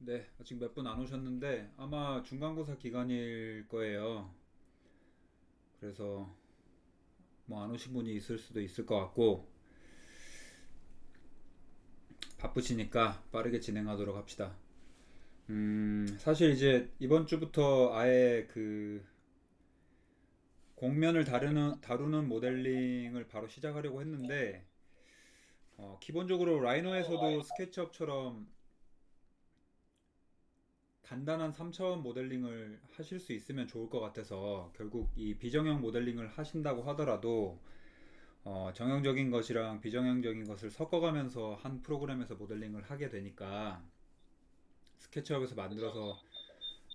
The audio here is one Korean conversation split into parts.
네, 아직 몇 분 안 오셨는데 아마 중간고사 기간일 거예요. 그래서 뭐 안 오신 분이 있을 수도 있을 것 같고 바쁘시니까 빠르게 진행하도록 합시다. 사실 이제 이번 주부터 아예 그 공면을 다루는 모델링을 바로 시작하려고 했는데 기본적으로 라이노에서도 스케치업처럼 간단한 3차원 모델링을 하실 수 있으면 좋을 것 같아서 결국 이 비정형 모델링을 하신다고 하더라도 정형적인 것이랑 비정형적인 것을 섞어가면서 한 프로그램에서 모델링을 하게 되니까 스케치업에서 만들어서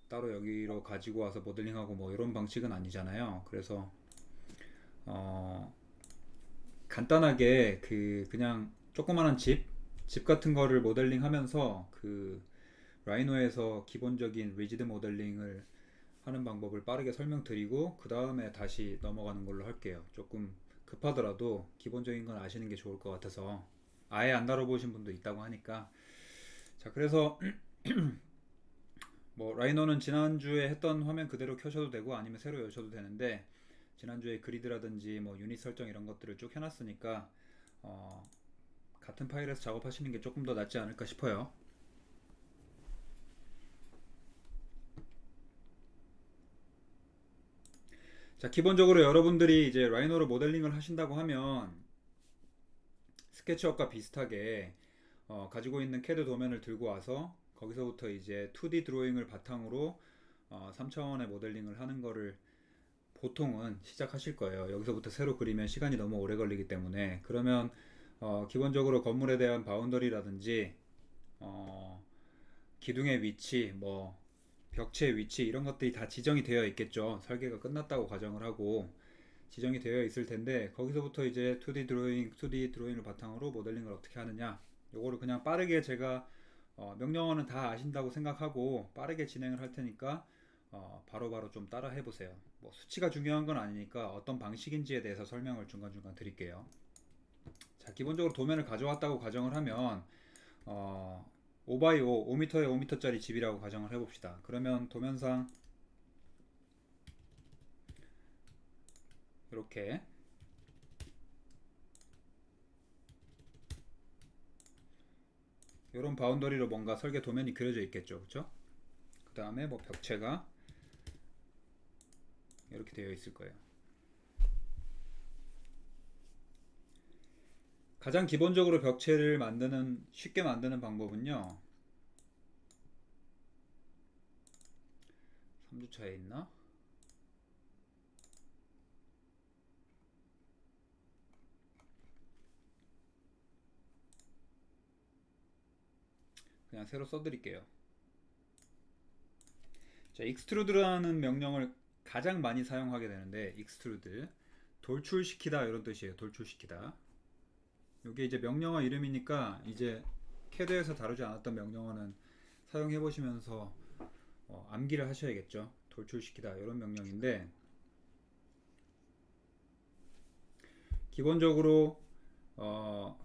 따로 여기로 가지고 와서 모델링하고 뭐 이런 방식은 아니잖아요. 그래서 어, 간단하게 그냥 조그마한 집 같은 거를 모델링하면서 그 라이노에서 기본적인 리지드 모델링을 하는 방법을 빠르게 설명드리고 그 다음에 다시 넘어가는 걸로 할게요. 조금 급하더라도 기본적인 건 아시는 게 좋을 것 같아서 아예 안 다뤄보신 분도 있다고 하니까 자 그래서 뭐 라이노는 지난주에 했던 화면 그대로 켜셔도 되고 아니면 새로 여셔도 되는데 지난주에 그리드라든지 뭐 유닛 설정 이런 것들을 쭉 해놨으니까 어, 같은 파일에서 작업하시는 게 조금 더 낫지 않을까 싶어요. 자 기본적으로 여러분들이 이제 라이노로 모델링을 하신다고 하면 스케치업과 비슷하게 가지고 있는 캐드 도면을 들고 와서 거기서부터 이제 2D 드로잉을 바탕으로 3차원의 모델링을 하는 거를 보통은 시작하실 거예요. 여기서부터 새로 그리면 시간이 너무 오래 걸리기 때문에 그러면 기본적으로 건물에 대한 바운더리라든지 어, 기둥의 위치, 뭐 벽체의 위치 이런 것들이 다 지정이 되어 있겠죠. 설계가 끝났다고 가정을 하고 지정이 되어 있을 텐데 거기서부터 이제 2D 드로잉을 바탕으로 모델링을 어떻게 하느냐 요거를 그냥 빠르게 제가 명령어는 다 아신다고 생각하고 빠르게 진행을 할 테니까 바로바로 좀 따라 해보세요. 뭐 수치가 중요한 건 아니니까 어떤 방식인지에 대해서 설명을 중간중간 드릴게요. 자, 기본적으로 도면을 가져왔다고 가정을 하면 어, 5x5, 5m에 5m짜리 집이라고 가정을 해봅시다. 그러면 도면상 이렇게 이런 바운더리로 뭔가 설계 도면이 그려져 있겠죠. 그쵸? 그 다음에 뭐 벽체가 이렇게 되어 있을 거예요. 가장 기본적으로 벽체를 쉽게 만드는 방법은요. 3주차에 있나? 그냥 새로 써드릴게요. 자, 익스트루드라는 명령을 가장 많이 사용하게 되는데, 익스트루드. 돌출시키다 이런 뜻이에요. 돌출시키다. 이게 이제 명령어 이름이니까 이제 캐드에서 다루지 않았던 명령어는 사용해 보시면서 암기를 하셔야겠죠. 돌출시키다 이런 명령인데 기본적으로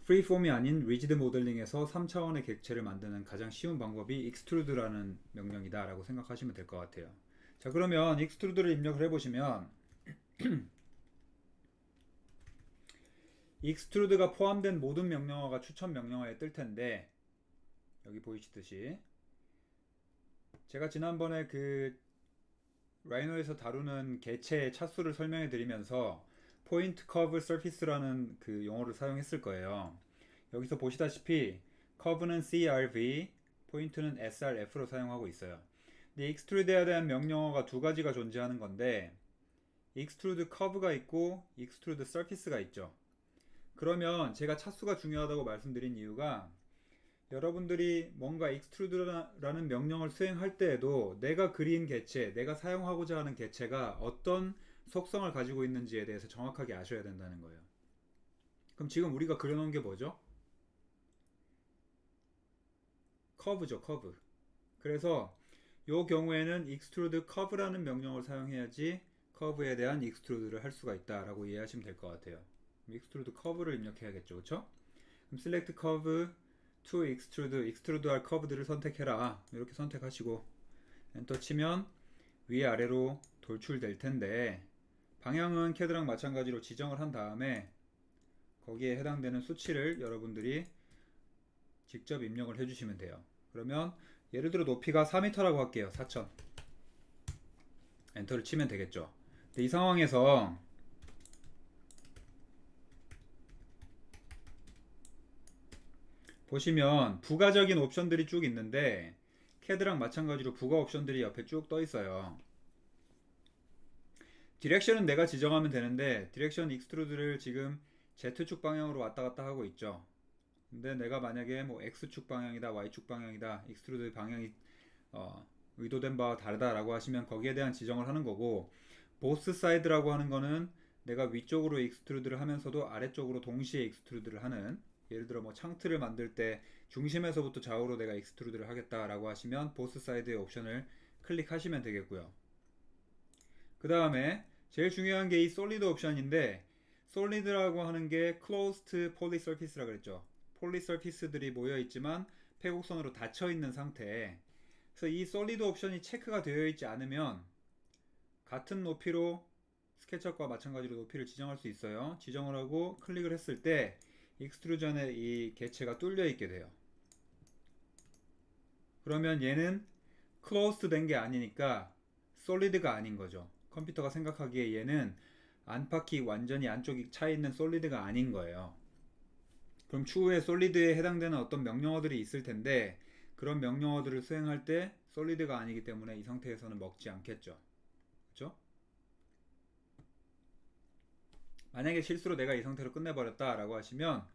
프리폼이 아닌 리지드 모델링에서 3차원의 객체를 만드는 가장 쉬운 방법이 익스트루드라는 명령이다라고 생각하시면 될 것 같아요. 자 그러면 익스트루드를 입력을 해보시면 익스트루드가 포함된 모든 명령어가 추천 명령어에 뜰 텐데 여기 보이시듯이 제가 지난번에 그 라이노에서 다루는 개체의 차수를 설명해 드리면서 포인트 커브 서피스라는 그 용어를 사용했을 거예요. 여기서 보시다시피 커브는 CRV, 포인트는 SRF로 사용하고 있어요. 근데 익스트루드에 대한 명령어가 두 가지가 존재하는 건데 익스트루드 커브가 있고 익스트루드 서피스가 있죠. 그러면 제가 차수가 중요하다고 말씀드린 이유가 여러분들이 뭔가 extrude라는 명령을 수행할 때에도 내가 그린 개체, 내가 사용하고자 하는 개체가 어떤 속성을 가지고 있는지에 대해서 정확하게 아셔야 된다는 거예요. 그럼 지금 우리가 그려놓은 게 뭐죠? 커브죠, 커브. 그래서 이 경우에는 extrude curve라는 명령을 사용해야지 커브에 대한 extrude를 할 수가 있다라고 이해하시면 될 것 같아요. extrude curve를 입력해야겠죠, 그렇죠? 그럼 select curve to extrude 할 커브들을 선택해라. 이렇게 선택하시고 엔터 치면 위아래로 돌출될 텐데, 방향은 CAD랑 마찬가지로 지정을 한 다음에 거기에 해당되는 수치를 여러분들이 직접 입력을 해주시면 돼요. 그러면 예를 들어 높이가 4m라고 할게요. 4000. 엔터를 치면 되겠죠. 근데 이 상황에서 보시면 부가적인 옵션들이 쭉 있는데 CAD랑 마찬가지로 부가 옵션들이 옆에 쭉 떠 있어요. 디렉션은 내가 지정하면 되는데 디렉션 익스트루드를 지금 Z축 방향으로 왔다 갔다 하고 있죠. 근데 내가 만약에 뭐 X축 방향이다, Y축 방향이다, 익스트루드 방향이 의도된 바와 다르다라고 하시면 거기에 대한 지정을 하는 거고, 보스 사이드라고 하는 거는 내가 위쪽으로 익스트루드를 하면서도 아래쪽으로 동시에 익스트루드를 하는, 예를 들어 뭐 창틀을 만들 때 중심에서부터 좌우로 내가 익스트루드를 하겠다라고 하시면 보스 사이드의 옵션을 클릭하시면 되겠고요. 그 다음에 제일 중요한 게 이 솔리드 옵션인데, 솔리드라고 하는 게 closed poly surface라 그랬죠. 폴리 서피스들이 모여 있지만 폐곡선으로 닫혀 있는 상태. 그래서 이 솔리드 옵션이 체크가 되어 있지 않으면 같은 높이로 스케치업과 마찬가지로 높이를 지정할 수 있어요. 지정을 하고 클릭을 했을 때 익스트루전의 이 개체가 뚫려 있게 돼요. 그러면 얘는 클로스드 된 게 아니니까 솔리드가 아닌 거죠. 컴퓨터가 생각하기에 얘는 안팎이 완전히 안쪽이 차 있는 솔리드가 아닌 거예요. 그럼 추후에 솔리드에 해당되는 어떤 명령어들이 있을 텐데 그런 명령어들을 수행할 때 솔리드가 아니기 때문에 이 상태에서는 먹지 않겠죠. 그렇죠? 만약에 실수로 내가 이 상태로 끝내버렸다 라고 하시면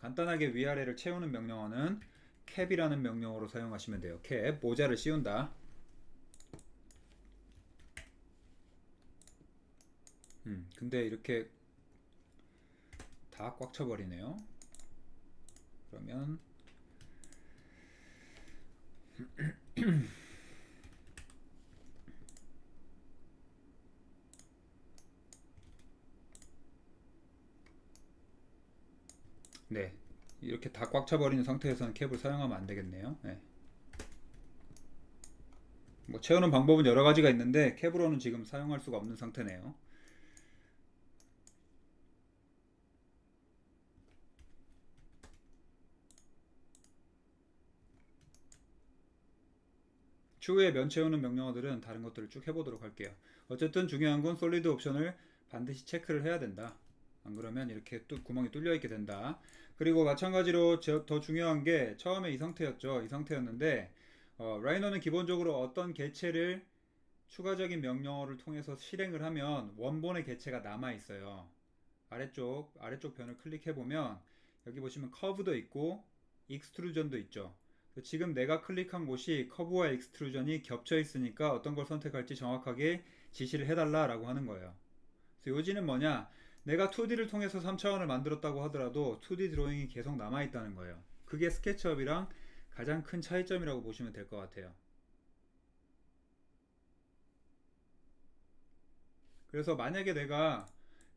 간단하게 위아래를 채우는 명령어는 cap이라는 명령어로 사용하시면 돼요. cap, 모자를 씌운다. 근데 이렇게 다 꽉 차버리네요. 그러면 네, 이렇게 다 꽉 차버리는 상태에서는 캡을 사용하면 안 되겠네요. 네. 뭐 채우는 방법은 여러 가지가 있는데 캡으로는 지금 사용할 수가 없는 상태네요. 추후에 면 채우는 명령어들은 다른 것들을 쭉 해보도록 할게요. 어쨌든 중요한 건 솔리드 옵션을 반드시 체크를 해야 된다. 안 그러면 이렇게 또 구멍이 뚫려 있게 된다. 그리고 마찬가지로 더 중요한 게 처음에 이 상태였죠. 이 상태였는데 라이너는 기본적으로 어떤 개체를 추가적인 명령어를 통해서 실행을 하면 원본의 개체가 남아 있어요. 아래쪽 변을 클릭해 보면 여기 보시면 커브도 있고 익스트루전도 있죠. 지금 내가 클릭한 곳이 커브와 익스트루전이 겹쳐 있으니까 어떤 걸 선택할지 정확하게 지시를 해달라라고 하는 거예요. 그래서 요지는 뭐냐? 내가 2D를 통해서 3차원을 만들었다고 하더라도 2D 드로잉이 계속 남아 있다는 거예요. 그게 스케치업이랑 가장 큰 차이점이라고 보시면 될 것 같아요. 그래서 만약에 내가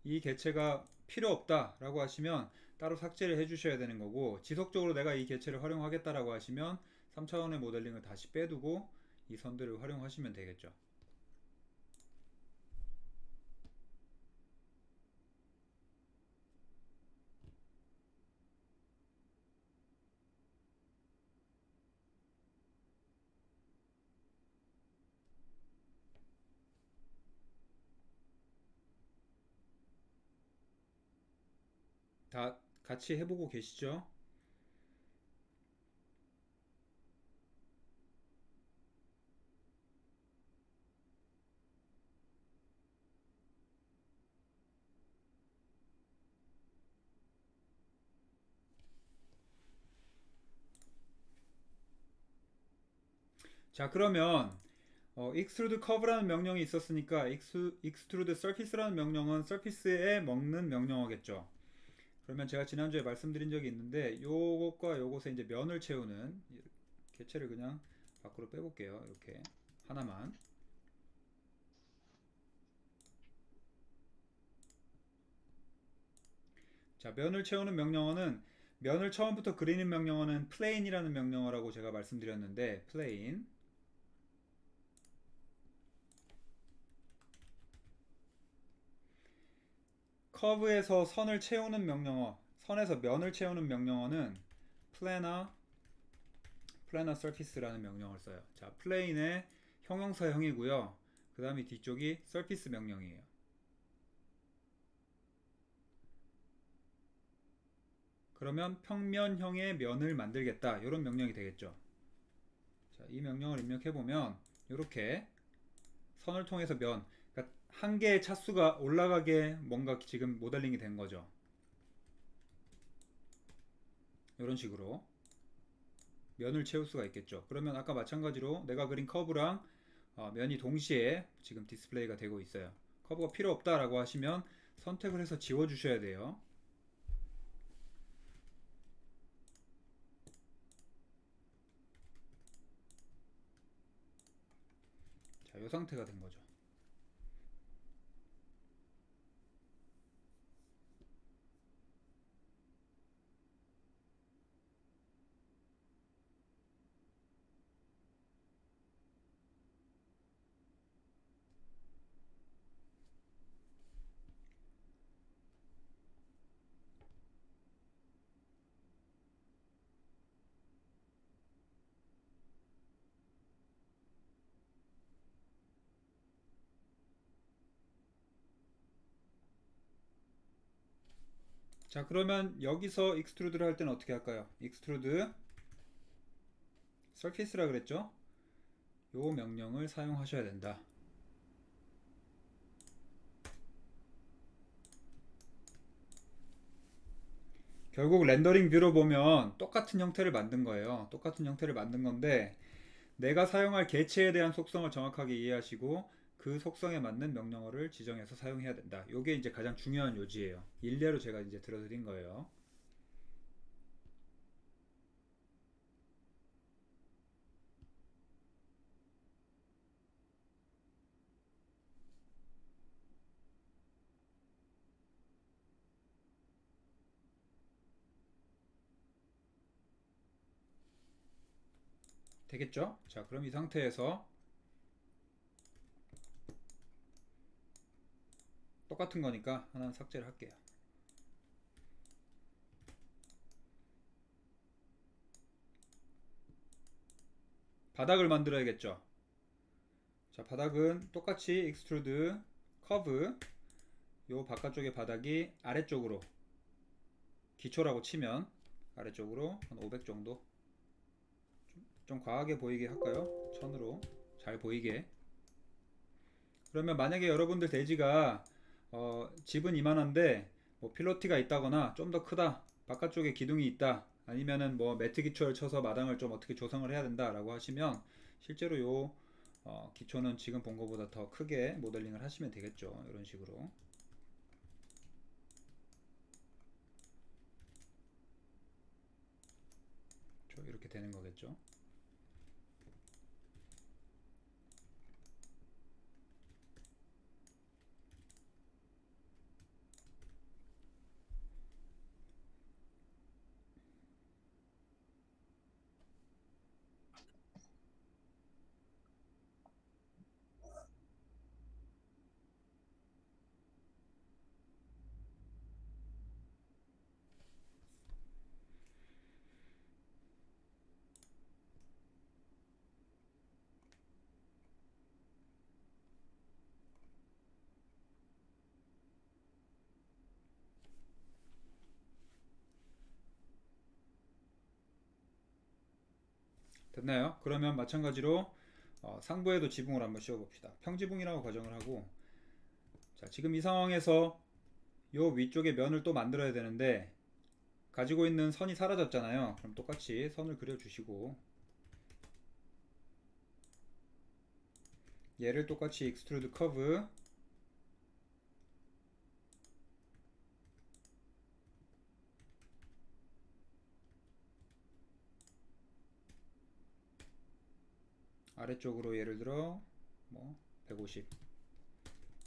이 개체가 필요 없다 라고 하시면 따로 삭제를 해 주셔야 되는 거고, 지속적으로 내가 이 개체를 활용하겠다라고 하시면 3차원의 모델링을 다시 빼두고 이 선들을 활용하시면 되겠죠. 다 같이 해보고 계시죠? 자, 그러면 extrude curve라는 명령이 있었으니까 extrude surface라는 명령은 surface에 먹는 명령어겠죠. 그러면 제가 지난주에 말씀드린 적이 있는데 요것과 요것에 이제 면을 채우는 개체를 그냥 밖으로 빼볼게요. 이렇게 하나만. 자, 면을 채우는 명령어는 면을 처음부터 그리는 명령어는 plane이라는 명령어라고 제가 말씀드렸는데 plane. 커브에서 선을 채우는 명령어, 선에서 면을 채우는 명령어는 planar surface라는 명령어를 써요. 자, plane의 형용사형이고요. 그 다음에 뒤쪽이 surface 명령이에요. 그러면 평면형의 면을 만들겠다, 이런 명령이 되겠죠. 자, 이 명령을 입력해보면 이렇게 선을 통해서 면, 그러니까 한 개의 차수가 올라가게 뭔가 지금 모델링이 된 거죠. 이런 식으로 면을 채울 수가 있겠죠. 그러면 아까 마찬가지로 내가 그린 커브랑 면이 동시에 지금 디스플레이가 되고 있어요. 커브가 필요 없다라고 하시면 선택을 해서 지워 주셔야 돼요. 자, 이 상태가 된 거죠. 자, 그러면 여기서 익스트루드를 할 때는 어떻게 할까요? 익스트루드 서피스라 그랬죠? 요 명령을 사용하셔야 된다. 결국 렌더링 뷰로 보면 똑같은 형태를 만든 거예요. 똑같은 형태를 만든 건데 내가 사용할 개체에 대한 속성을 정확하게 이해하시고 그 속성에 맞는 명령어를 지정해서 사용해야 된다. 요게 이제 가장 중요한 요지예요. 일례로 제가 이제 들어드린 거예요. 되겠죠? 자, 그럼 이 상태에서 똑같은 거니까 하나는 삭제를 할게요. 바닥을 만들어야겠죠. 자, 바닥은 똑같이 익스트루드 커브, 요 바깥쪽의 바닥이 아래쪽으로, 기초라고 치면 아래쪽으로 한 500 정도, 좀 과하게 보이게 할까요? 1000으로 잘 보이게. 그러면 만약에 여러분들 대지가 집은 이만한데 뭐 필로티가 있다거나 좀 더 크다, 바깥쪽에 기둥이 있다, 아니면은 뭐 매트 기초를 쳐서 마당을 좀 어떻게 조성을 해야 된다 라고 하시면 실제로 요 기초는 지금 본 것보다 더 크게 모델링을 하시면 되겠죠. 이런 식으로. 이렇게 되는 거겠죠. 됐나요? 그러면 마찬가지로 상부에도 지붕을 한번 씌워 봅시다. 평지붕이라고 가정을 하고, 자, 지금 이 상황에서 요 위쪽에 면을 또 만들어야 되는데 가지고 있는 선이 사라졌잖아요. 그럼 똑같이 선을 그려 주시고, 얘를 똑같이 익스트루드 커브, 아래쪽으로 예를 들어 뭐 150.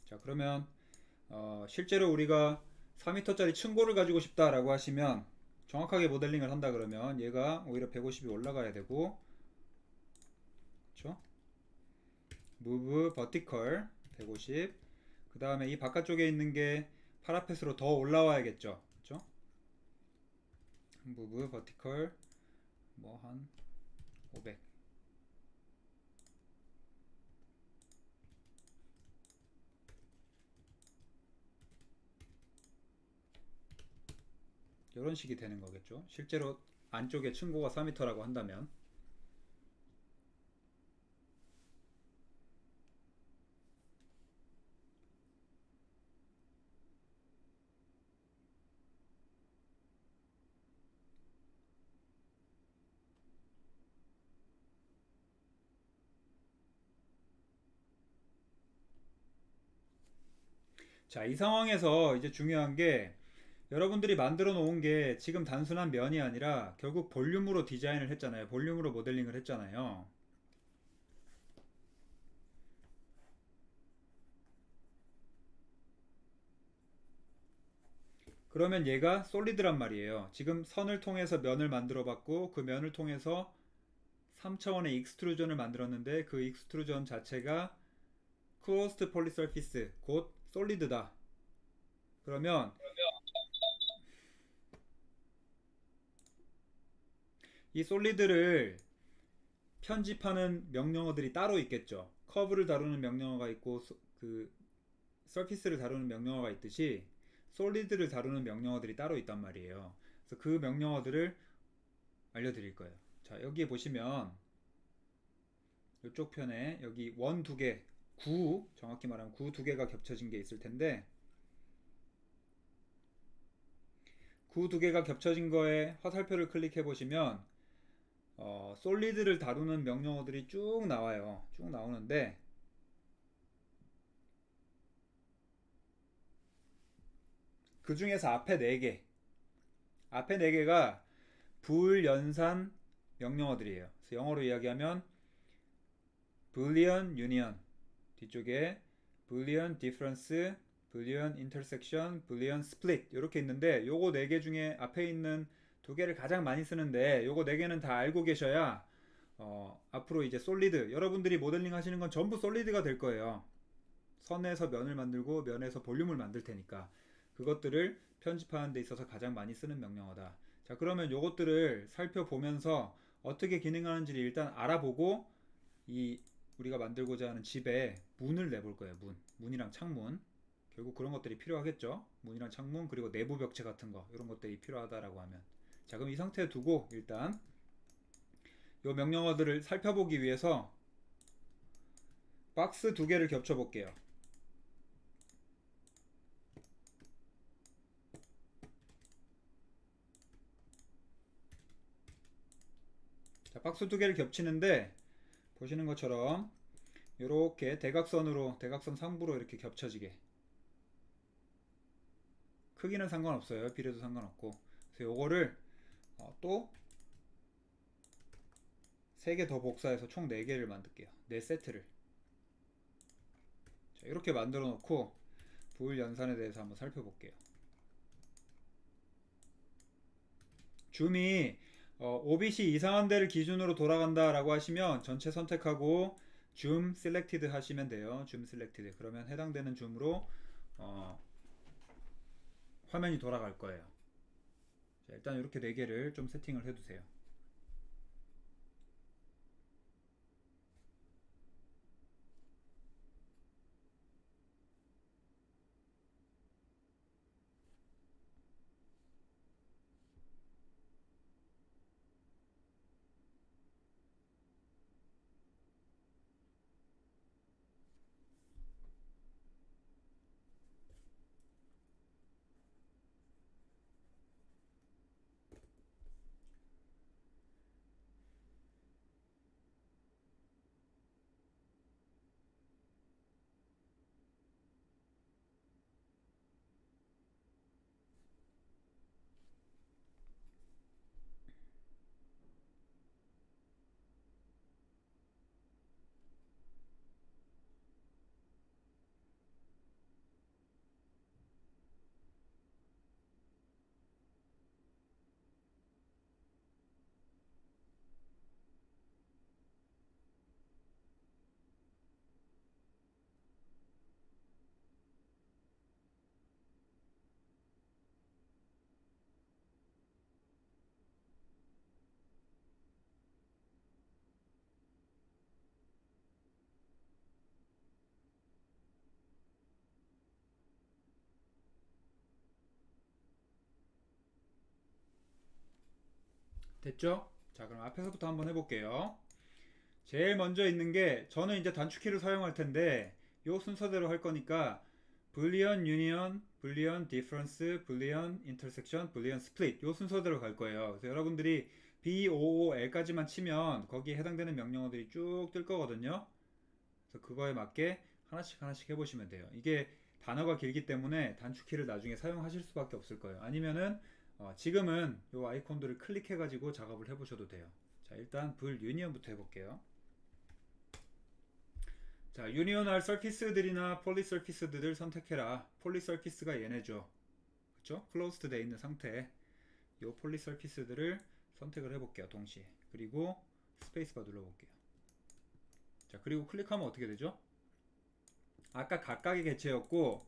자, 그러면 실제로 우리가 4m짜리 층고를 가지고 싶다라고 하시면 정확하게 모델링을 한다 그러면 얘가 오히려 150이 올라가야 되고, 그쵸? move vertical 150. 그 다음에 이 바깥쪽에 있는 게 파라펫으로 더 올라와야겠죠. 그쵸? move vertical 뭐 한 500. 이런 식이 되는 거겠죠. 실제로 안쪽에 층고가 4m라고 한다면. 자, 이 상황에서 이제 중요한 게, 여러분들이 만들어 놓은 게 지금 단순한 면이 아니라 결국 볼륨으로 디자인을 했잖아요. 볼륨으로 모델링을 했잖아요. 그러면 얘가 솔리드란 말이에요. 지금 선을 통해서 면을 만들어 봤고, 그 면을 통해서 3차원의 익스트루전을 만들었는데, 그 익스트루전 자체가 closed polysurface, 곧 솔리드다. 그러면 이 솔리드를 편집하는 명령어들이 따로 있겠죠. 커브를 다루는 명령어가 있고, 그 서피스를 다루는 명령어가 있듯이 솔리드를 다루는 명령어들이 따로 있단 말이에요. 그래서 그 명령어들을 알려드릴 거예요. 자, 여기에 보시면 이쪽 편에 여기 원 두 개, 구, 정확히 말하면 구 두 개가 겹쳐진 게 있을 텐데, 구 두 개가 겹쳐진 거에 화살표를 클릭해 보시면 솔리드를 다루는 명령어들이 쭉 나와요. 쭉 나오는데, 그 중에서 앞에 네 개가 불연산 명령어들이에요. 그래서 영어로 이야기하면 Boolean Union, 뒤쪽에 Boolean Difference, Boolean Intersection, Boolean Split 이렇게 있는데, 요거 네 개 중에 앞에 있는 두 개를 가장 많이 쓰는데, 요거 네 개는 다 알고 계셔야 앞으로 이제 솔리드, 여러분들이 모델링 하시는 건 전부 솔리드가 될 거예요. 선에서 면을 만들고 면에서 볼륨을 만들 테니까 그것들을 편집하는 데 있어서 가장 많이 쓰는 명령어다. 자, 그러면 요것들을 살펴보면서 어떻게 기능하는지를 일단 알아보고, 이 우리가 만들고자 하는 집에 문을 내볼 거예요. 문이랑 창문. 결국 그런 것들이 필요하겠죠. 문이랑 창문, 그리고 내부 벽체 같은 거, 이런 것들이 필요하다라고 하면. 자, 그럼 이 상태에 두고 일단 요 명령어들을 살펴보기 위해서 박스 두 개를 겹쳐 볼게요. 자, 박스 두 개를 겹치는데 보시는 것처럼 이렇게 대각선 상부로 이렇게 겹쳐지게, 크기는 상관없어요. 비례도 상관없고. 그래서 요거를 또 3개 더 복사해서 총 4개를 만들게요. 4세트를. 자, 이렇게 만들어 놓고 불연산에 대해서 한번 살펴볼게요. 줌이 OBC 이상한 데를 기준으로 돌아간다 라고 하시면 전체 선택하고 줌 셀렉티드 하시면 돼요. 줌 셀렉티드. 그러면 해당되는 줌으로 화면이 돌아갈 거예요. 자, 일단 이렇게 4개를 좀 세팅을 해두세요. 됐죠? 자, 그럼 앞에서부터 한번 해볼게요. 제일 먼저 있는 게 저는 이제 단축키를 사용할 텐데 요 순서대로 할 거니까 불리언 유니언, 불리언 디퍼런스, 불리언 인터섹션, 불리언 스플릿 요 순서대로 갈 거예요. 그래서 여러분들이 BOOL까지만 치면 거기에 해당되는 명령어들이 쭉 뜰 거거든요. 그래서 그거에 맞게 하나씩 하나씩 해보시면 돼요. 이게 단어가 길기 때문에 단축키를 나중에 사용하실 수밖에 없을 거예요. 아니면은 지금은 요 아이콘들을 클릭해가지고 작업을 해보셔도 돼요. 자, 일단 불 유니언부터 해볼게요. 자, 유니온할 서피스들이나 폴리 서피스들을 선택해라. 폴리 서피스가 얘네죠. 그쵸? 클로스드 돼 있는 상태. 요 폴리 서피스들을 선택을 해볼게요. 동시에. 그리고 스페이스바 눌러볼게요. 자, 그리고 클릭하면 어떻게 되죠? 아까 각각의 개체였고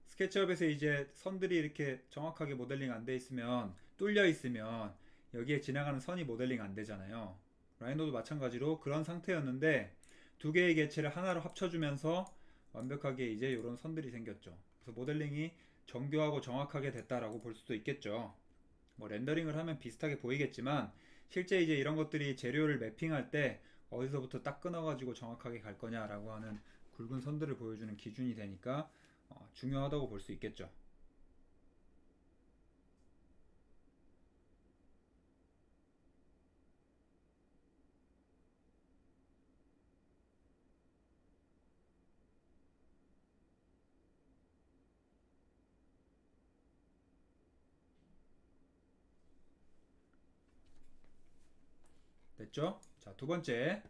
스케치업에서 이제 선들이 이렇게 정확하게 모델링 안 돼 있으면 뚫려 있으면 여기에 지나가는 선이 모델링 안 되잖아요. 라이노도 마찬가지로 그런 상태였는데 두 개의 개체를 하나로 합쳐주면서 완벽하게 이제 이런 선들이 생겼죠. 그래서 모델링이 정교하고 정확하게 됐다라고 볼 수도 있겠죠. 뭐 렌더링을 하면 비슷하게 보이겠지만 실제 이제 이런 것들이 재료를 매핑할 때 어디서부터 딱 끊어가지고 정확하게 갈 거냐라고 하는 굵은 선들을 보여주는 기준이 되니까 중요하다고 볼 수 있겠죠. 됐죠? 자, 두 번째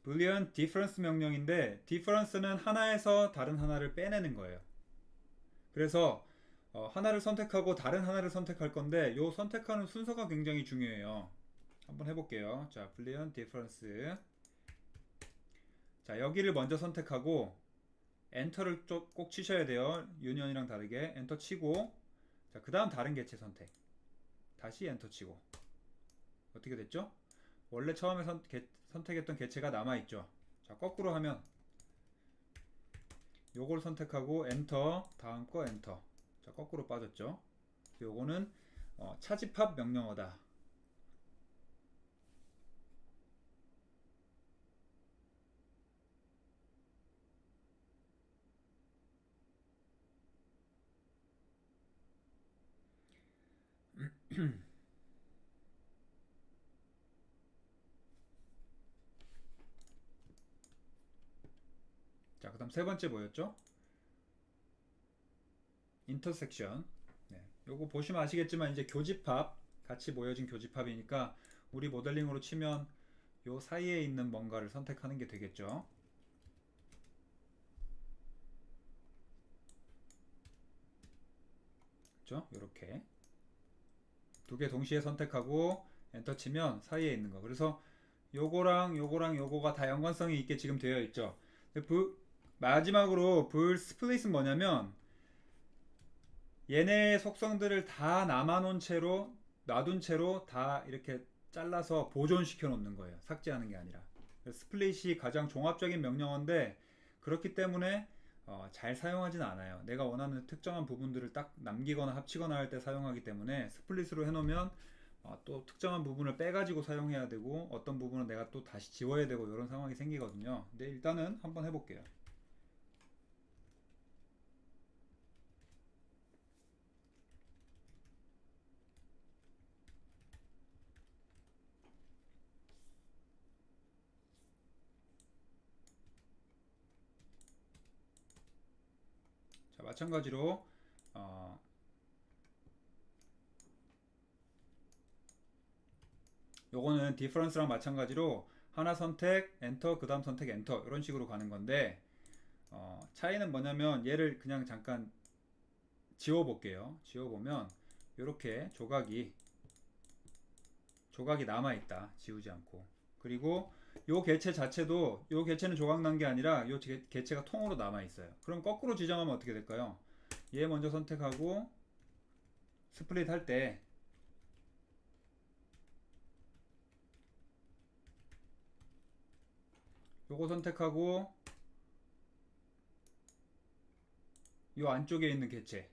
boolean difference 명령인데 difference는 하나에서 다른 하나를 빼내는 거예요. 그래서 하나를 선택하고 다른 하나를 선택할 건데 이 선택하는 순서가 굉장히 중요해요. 한번 해볼게요. 자, boolean difference. 자, 여기를 먼저 선택하고 엔터를 꼭 치셔야 돼요. 유니언이랑 다르게 엔터 치고 자, 그 다음 다른 개체 선택. 다시 엔터 치고 어떻게 됐죠? 원래 처음에 선택했던 개체가 남아있죠. 자, 거꾸로 하면 요걸 선택하고 엔터, 다음 거 엔터. 자, 거꾸로 빠졌죠. 요거는 차집합 명령어다. 자, 그 다음 세 번째 뭐였죠? 인터섹션. 네, 요거 보시면 아시겠지만 이제 교집합, 같이 모여진 교집합이니까 우리 모델링으로 치면 요 사이에 있는 뭔가를 선택하는 게 되겠죠. 그렇죠? 요렇게 두 개 동시에 선택하고 엔터 치면 사이에 있는 거. 그래서 요거랑 요거랑 요거가 다 연관성이 있게 지금 되어 있죠. 마지막으로 불 스플릿은 뭐냐면 얘네 속성들을 다 남아놓은 채로 놔둔 채로 다 이렇게 잘라서 보존시켜 놓는 거예요. 삭제하는 게 아니라. 스플릿이 가장 종합적인 명령어인데 그렇기 때문에 잘 사용하진 않아요. 내가 원하는 특정한 부분들을 딱 남기거나 합치거나 할 때 사용하기 때문에 스플릿으로 해놓으면 또 특정한 부분을 빼가지고 사용해야 되고 어떤 부분은 내가 또 다시 지워야 되고 이런 상황이 생기거든요. 근데 일단은 한번 해볼게요. 자, 마찬가지로 어, 요거는 디퍼런스랑 마찬가지로 하나 선택 엔터 그 다음 선택 엔터 이런 식으로 가는 건데 차이는 뭐냐면 얘를 그냥 잠깐 지워 볼게요. 지워 보면 이렇게 조각이 남아 있다. 지우지 않고. 그리고 요 개체 자체도 요 개체는 조각 난 게 아니라 요 개체가 통으로 남아 있어요. 그럼 거꾸로 지정하면 어떻게 될까요? 얘 먼저 선택하고 스플릿 할 때 요거 선택하고 요 안쪽에 있는 개체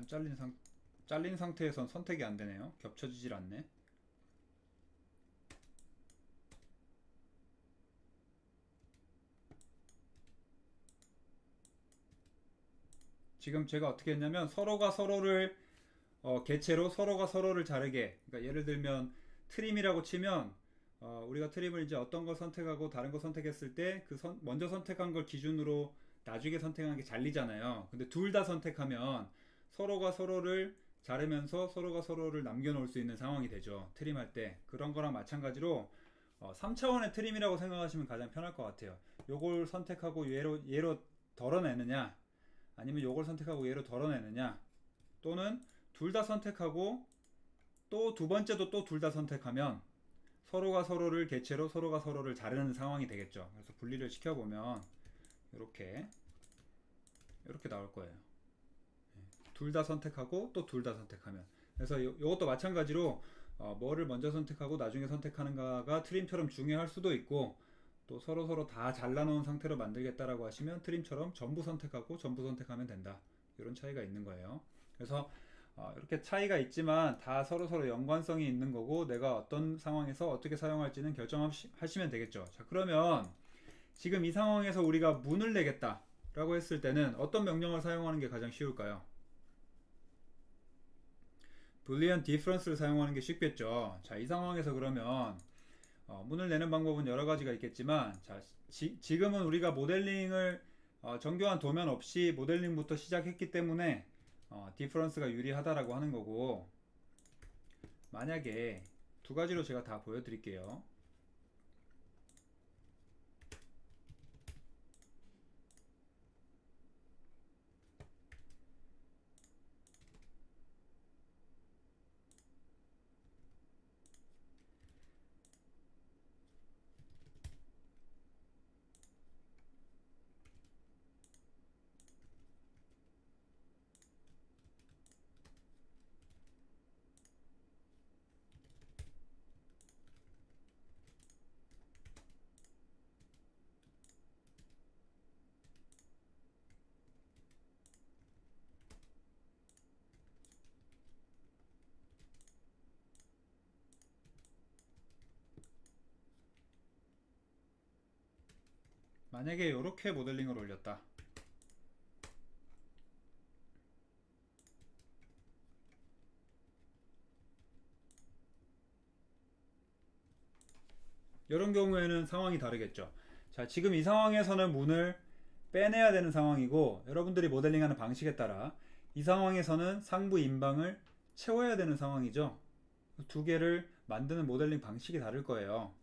안 잘린 상태에선 선택이 안 되네요. 겹쳐지질 않네. 지금 제가 어떻게 했냐면 서로가 서로를 개체로 서로가 서로를 자르게. 그러니까 예를 들면 트림이라고 치면 우리가 트림을 이제 어떤 걸 선택하고 다른 거 선택했을 때 그 먼저 선택한 걸 기준으로 나중에 선택한 게 잘리잖아요. 근데 둘 다 선택하면 서로가 서로를 자르면서 서로가 서로를 남겨놓을 수 있는 상황이 되죠. 트림할 때. 그런 거랑 마찬가지로 3차원의 트림이라고 생각하시면 가장 편할 것 같아요. 요걸 선택하고 얘로 덜어내느냐, 아니면 요걸 선택하고 얘로 덜어내느냐, 또는 둘 다 선택하고 또 두 번째도 또 둘 다 선택하면 서로가 서로를 개체로 서로가 서로를 자르는 상황이 되겠죠. 그래서 분리를 시켜보면 이렇게 나올 거예요. 둘 다 선택하고 또 둘 다 선택하면. 그래서 요것도 마찬가지로 뭐를 먼저 선택하고 나중에 선택하는가가 트림처럼 중요할 수도 있고, 또 서로 다 잘라놓은 상태로 만들겠다라고 하시면 트림처럼 전부 선택하고 전부 선택하면 된다. 이런 차이가 있는 거예요. 그래서 이렇게 차이가 있지만 다 서로 연관성이 있는 거고, 내가 어떤 상황에서 어떻게 사용할지는 결정하시면 되겠죠. 자, 그러면 지금 이 상황에서 우리가 문을 내겠다 라고 했을 때는 어떤 명령을 사용하는 게 가장 쉬울까요? 불리언 디퍼런스를 사용하는 게 쉽겠죠. 자, 이 상황에서 그러면 문을 내는 방법은 여러 가지가 있겠지만, 자, 지금은 우리가 모델링을 정교한 도면 없이 모델링부터 시작했기 때문에 디퍼런스가 유리하다라고 하는 거고, 만약에 두 가지로 제가 다 보여드릴게요. 만약에 이렇게 모델링을 올렸다. 이런 경우에는 상황이 다르겠죠. 자, 지금 이 상황에서는 문을 빼내야 되는 상황이고, 여러분들이 모델링하는 방식에 따라 이 상황에서는 상부 인방을 채워야 되는 상황이죠. 두 개를 만드는 모델링 방식이 다를 거예요.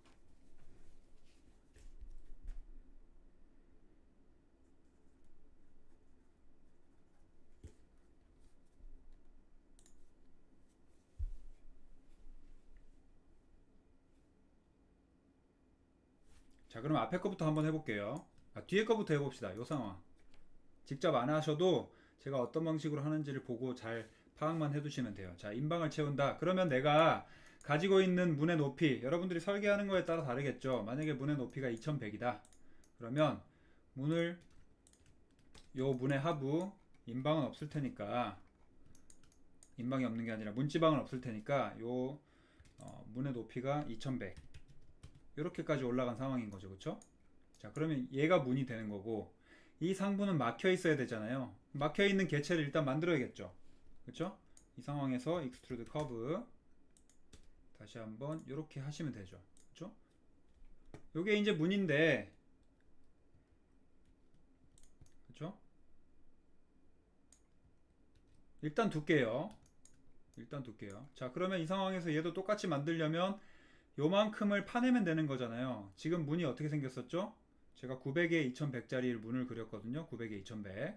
자, 그럼 앞에 거부터 한번 해볼게요. 뒤에 거부터 해봅시다. 이 상황. 직접 안 하셔도 제가 어떤 방식으로 하는지를 보고 잘 파악만 해두시면 돼요. 자, 인방을 채운다. 그러면 내가 가지고 있는 문의 높이, 여러분들이 설계하는 거에 따라 다르겠죠. 만약에 문의 높이가 2100이다. 그러면 요 문의 하부, 인방은 없을 테니까, 인방이 없는 게 아니라 문지방은 없을 테니까, 요 문의 높이가 2100. 이렇게까지 올라간 상황인 거죠. 그쵸? 자, 그러면 얘가 문이 되는 거고, 이 상부는 막혀 있어야 되잖아요. 막혀 있는 개체를 일단 만들어야겠죠. 그쵸? 이 상황에서 익스트루드 커브 다시 한번 이렇게 하시면 되죠. 그쵸? 요게 이제 문인데, 그쵸? 일단 둘게요. 자, 그러면 이 상황에서 얘도 똑같이 만들려면 요만큼을 파내면 되는 거잖아요. 지금 문이 어떻게 생겼었죠? 제가 900에 2100짜리 문을 그렸거든요. 900에 2100.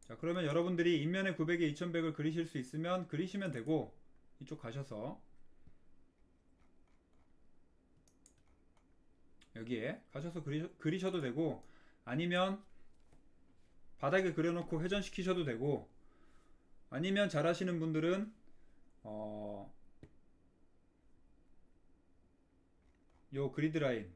자, 그러면 여러분들이 인면에 900에 2100을 그리실 수 있으면 그리시면 되고, 이쪽 가셔서 여기에 가셔서 그리셔도 되고, 아니면 바닥에 그려놓고 회전시키셔도 되고, 아니면 잘 하시는 분들은 요 그리드 라인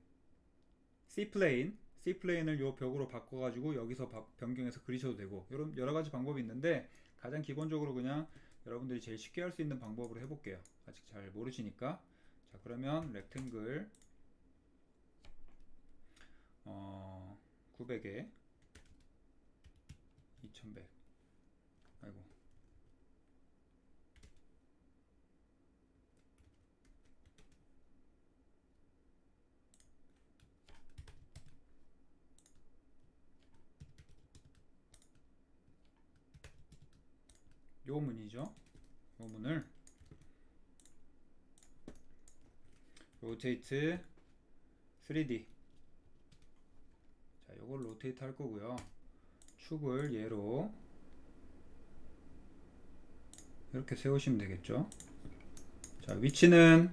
C플레인을 요 벽으로 바꿔가지고 여기서 변경해서 그리셔도 되고, 이런 여러 가지 방법이 있는데, 가장 기본적으로 그냥 여러분들이 제일 쉽게 할 수 있는 방법으로 해볼게요. 아직 잘 모르시니까. 자, 그러면 렉탱글 900에 2100. 아이고. 요 문이죠. 요 문을 로테이트 3D. 자, 요걸 로테이트 할 거고요. 축을 얘로 이렇게 세우시면 되겠죠. 자, 위치는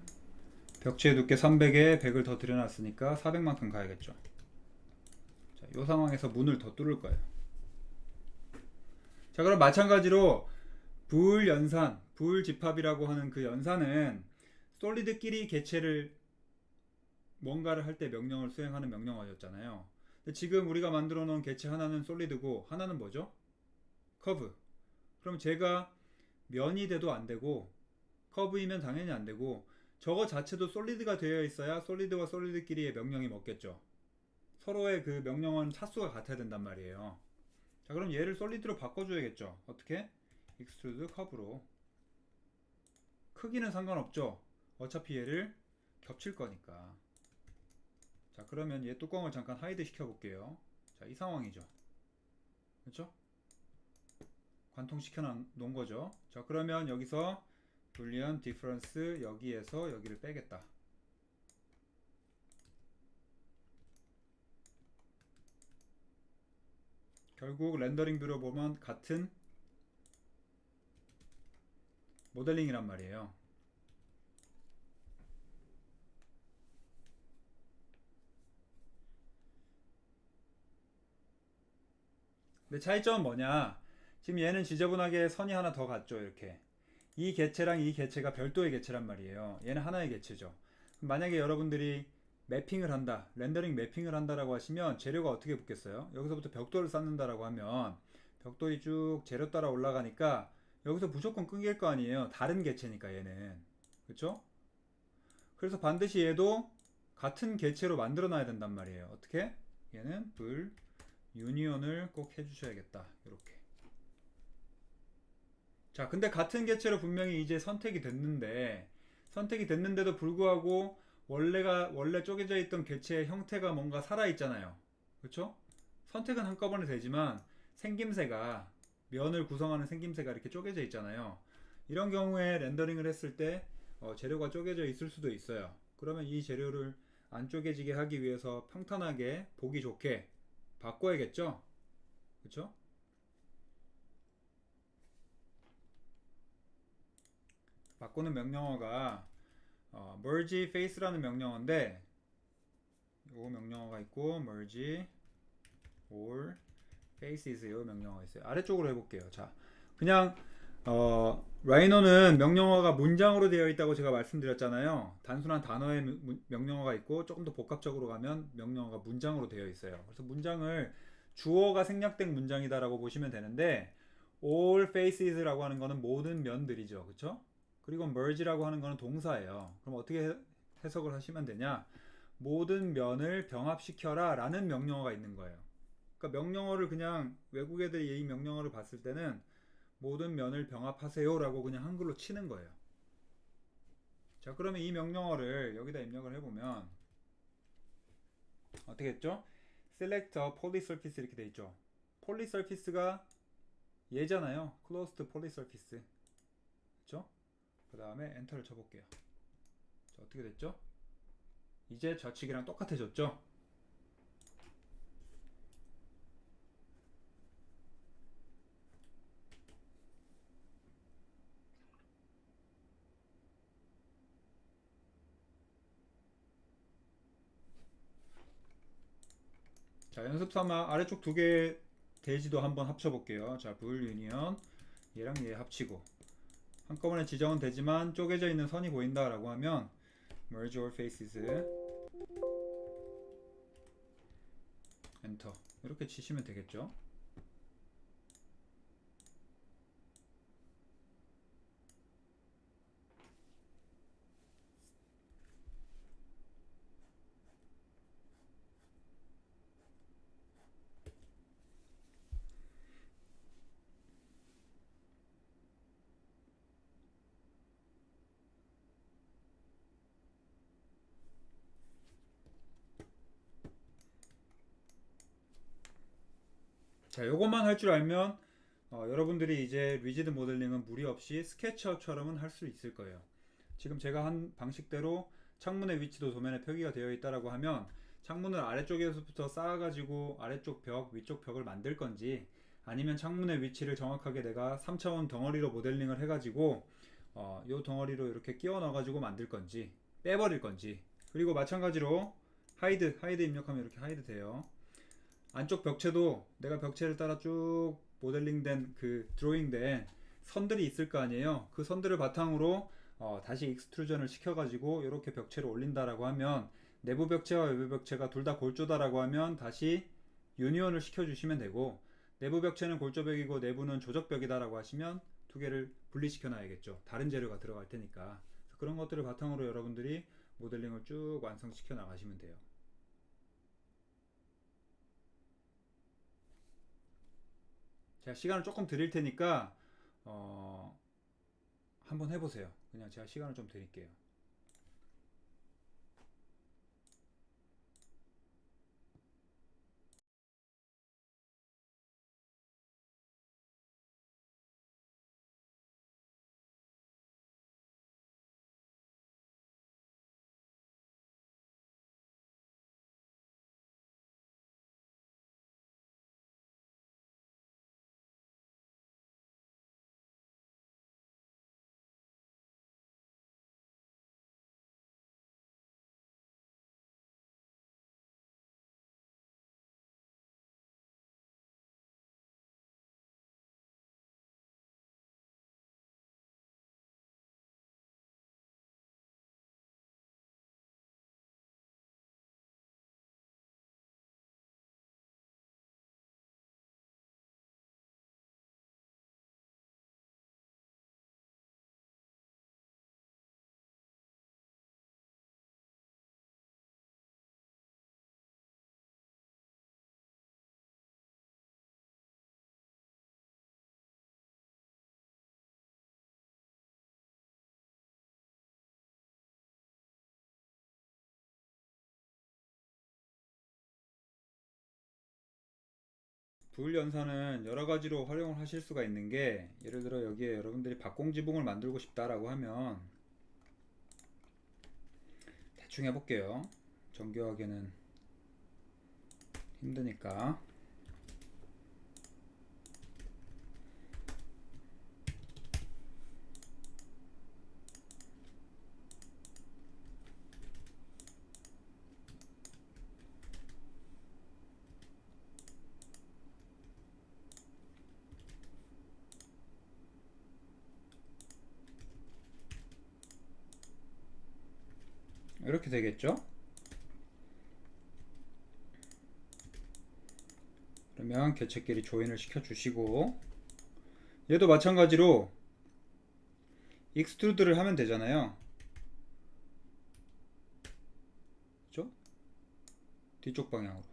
벽지의 두께 300에 100을 더 들여놨으니까 400만큼 가야겠죠. 자, 이 상황에서 문을 더 뚫을 거예요. 자, 그럼 마찬가지로 불연산, 불집합이라고 하는 그 연산은 솔리드끼리 개체를 뭔가를 할 때 명령을 수행하는 명령어였잖아요. 근데 지금 우리가 만들어 놓은 개체 하나는 솔리드고 하나는 뭐죠? 커브. 그럼 제가 면이 돼도 안 되고 커브이면 당연히 안 되고 저거 자체도 솔리드가 되어 있어야 솔리드와 솔리드끼리의 명령이 먹겠죠. 서로의 그 명령어는 차수가 같아야 된단 말이에요. 자, 그럼 얘를 솔리드로 바꿔줘야겠죠. 어떻게? 익스트루드 커브로. 크기는 상관없죠. 어차피 얘를 겹칠 거니까. 자, 그러면 얘 뚜껑을 잠깐 하이드 시켜 볼게요. 자, 이 상황이죠. 그렇죠? 관통시켜 놓은 거죠. 자, 그러면 여기서 불리언 디퍼런스 여기에서 여기를 빼겠다. 결국 렌더링 뷰로 보면 같은 모델링이란 말이에요. 근데 차이점은 뭐냐? 지금 얘는 지저분하게 선이 하나 더 갔죠, 이렇게. 이 개체랑 이 개체가 별도의 개체란 말이에요. 얘는 하나의 개체죠. 만약에 여러분들이 매핑을 한다, 렌더링 매핑을 한다라고 하시면 재료가 어떻게 붙겠어요? 여기서부터 벽돌을 쌓는다라고 하면 벽돌이 쭉 재료 따라 올라가니까 여기서 무조건 끊길 거 아니에요. 다른 개체니까 얘는. 그쵸? 그래서 반드시 얘도 같은 개체로 만들어 놔야 된단 말이에요. 어떻게? 얘는 불 유니온을 꼭 해주셔야겠다. 이렇게. 자, 근데 같은 개체로 분명히 이제 선택이 됐는데도 불구하고 원래 쪼개져 있던 개체의 형태가 뭔가 살아 있잖아요. 그렇죠? 선택은 한꺼번에 되지만 생김새가 면을 구성하는 생김새가 이렇게 쪼개져 있잖아요. 이런 경우에 렌더링을 했을 때 재료가 쪼개져 있을 수도 있어요. 그러면 이 재료를 안 쪼개지게 하기 위해서 평탄하게 보기 좋게 바꿔야겠죠? 그렇죠? 바꾸는 명령어가 merge face라는 명령어인데 이 명령어가 있고 merge all faces 이 명령어가 있어요. 아래쪽으로 해볼게요. 자, 그냥 라이노는 명령어가 문장으로 되어 있다고 제가 말씀드렸잖아요. 단순한 단어의 명령어가 있고 조금 더 복합적으로 가면 명령어가 문장으로 되어 있어요. 그래서 문장을 주어가 생략된 문장이다라고 보시면 되는데 all faces라고 하는 거는 모든 면들이죠. 그렇죠? 그리고 merge라고 하는 거는 동사예요. 그럼 어떻게 해석을 하시면 되냐? 모든 면을 병합시켜라 라는 명령어가 있는 거예요. 그러니까 명령어를 그냥 외국 애들이 이 명령어를 봤을 때는 모든 면을 병합하세요 라고 그냥 한글로 치는 거예요. 자, 그러면 이 명령어를 여기다 입력을 해보면 어떻게 했죠? select a polysurface 이렇게 돼 있죠. polysurface가 얘잖아요. closed polysurface. 그렇죠? 그 다음에 엔터를 쳐볼게요. 자, 어떻게 됐죠? 이제 좌측이랑 똑같아졌죠? 자, 연습 삼아 아래쪽 두 개 대지도 한번 합쳐볼게요. 자, 불 유니언 얘랑 얘 합치고 한꺼번에 지정은 되지만 쪼개져 있는 선이 보인다라고 하면 merge all faces 엔터 이렇게 치시면 되겠죠. 자, 요것만 할 줄 알면 여러분들이 이제 리지드 모델링은 무리 없이 스케치업처럼은 할 수 있을 거예요. 지금 제가 한 방식대로 창문의 위치도 도면에 표기가 되어 있다라고 하면 창문을 아래쪽에서부터 쌓아가지고 아래쪽 벽, 위쪽 벽을 만들 건지, 아니면 창문의 위치를 정확하게 내가 3차원 덩어리로 모델링을 해가지고 요 덩어리로 이렇게 끼워 넣어가지고 만들 건지, 빼버릴 건지. 그리고 마찬가지로 하이드 입력하면 이렇게 하이드 돼요. 안쪽 벽체도 내가 벽체를 따라 쭉 모델링된 그 드로잉된 선들이 있을 거 아니에요. 그 선들을 바탕으로 다시 익스트루전을 시켜가지고 이렇게 벽체를 올린다라고 하면, 내부 벽체와 외부 벽체가 둘 다 골조다라고 하면 다시 유니온을 시켜주시면 되고, 내부 벽체는 골조벽이고 내부는 조적벽이다라고 하시면 두 개를 분리시켜 놔야겠죠. 다른 재료가 들어갈 테니까. 그런 것들을 바탕으로 여러분들이 모델링을 쭉 완성시켜 나가시면 돼요. 제가 시간을 조금 드릴 테니까 어, 한번 해보세요. 그냥 제가 시간을 좀 드릴게요. 불 연산은 여러 가지로 활용을 하실 수가 있는 게, 예를 들어 여기에 여러분들이 박공 지붕을 만들고 싶다라고 하면, 대충 해볼게요. 정교하게는 힘드니까. 이렇게 되겠죠? 그러면 개체끼리 조인을 시켜주시고, 얘도 마찬가지로 익스트루드를 하면 되잖아요. 그죠? 뒤쪽 방향으로.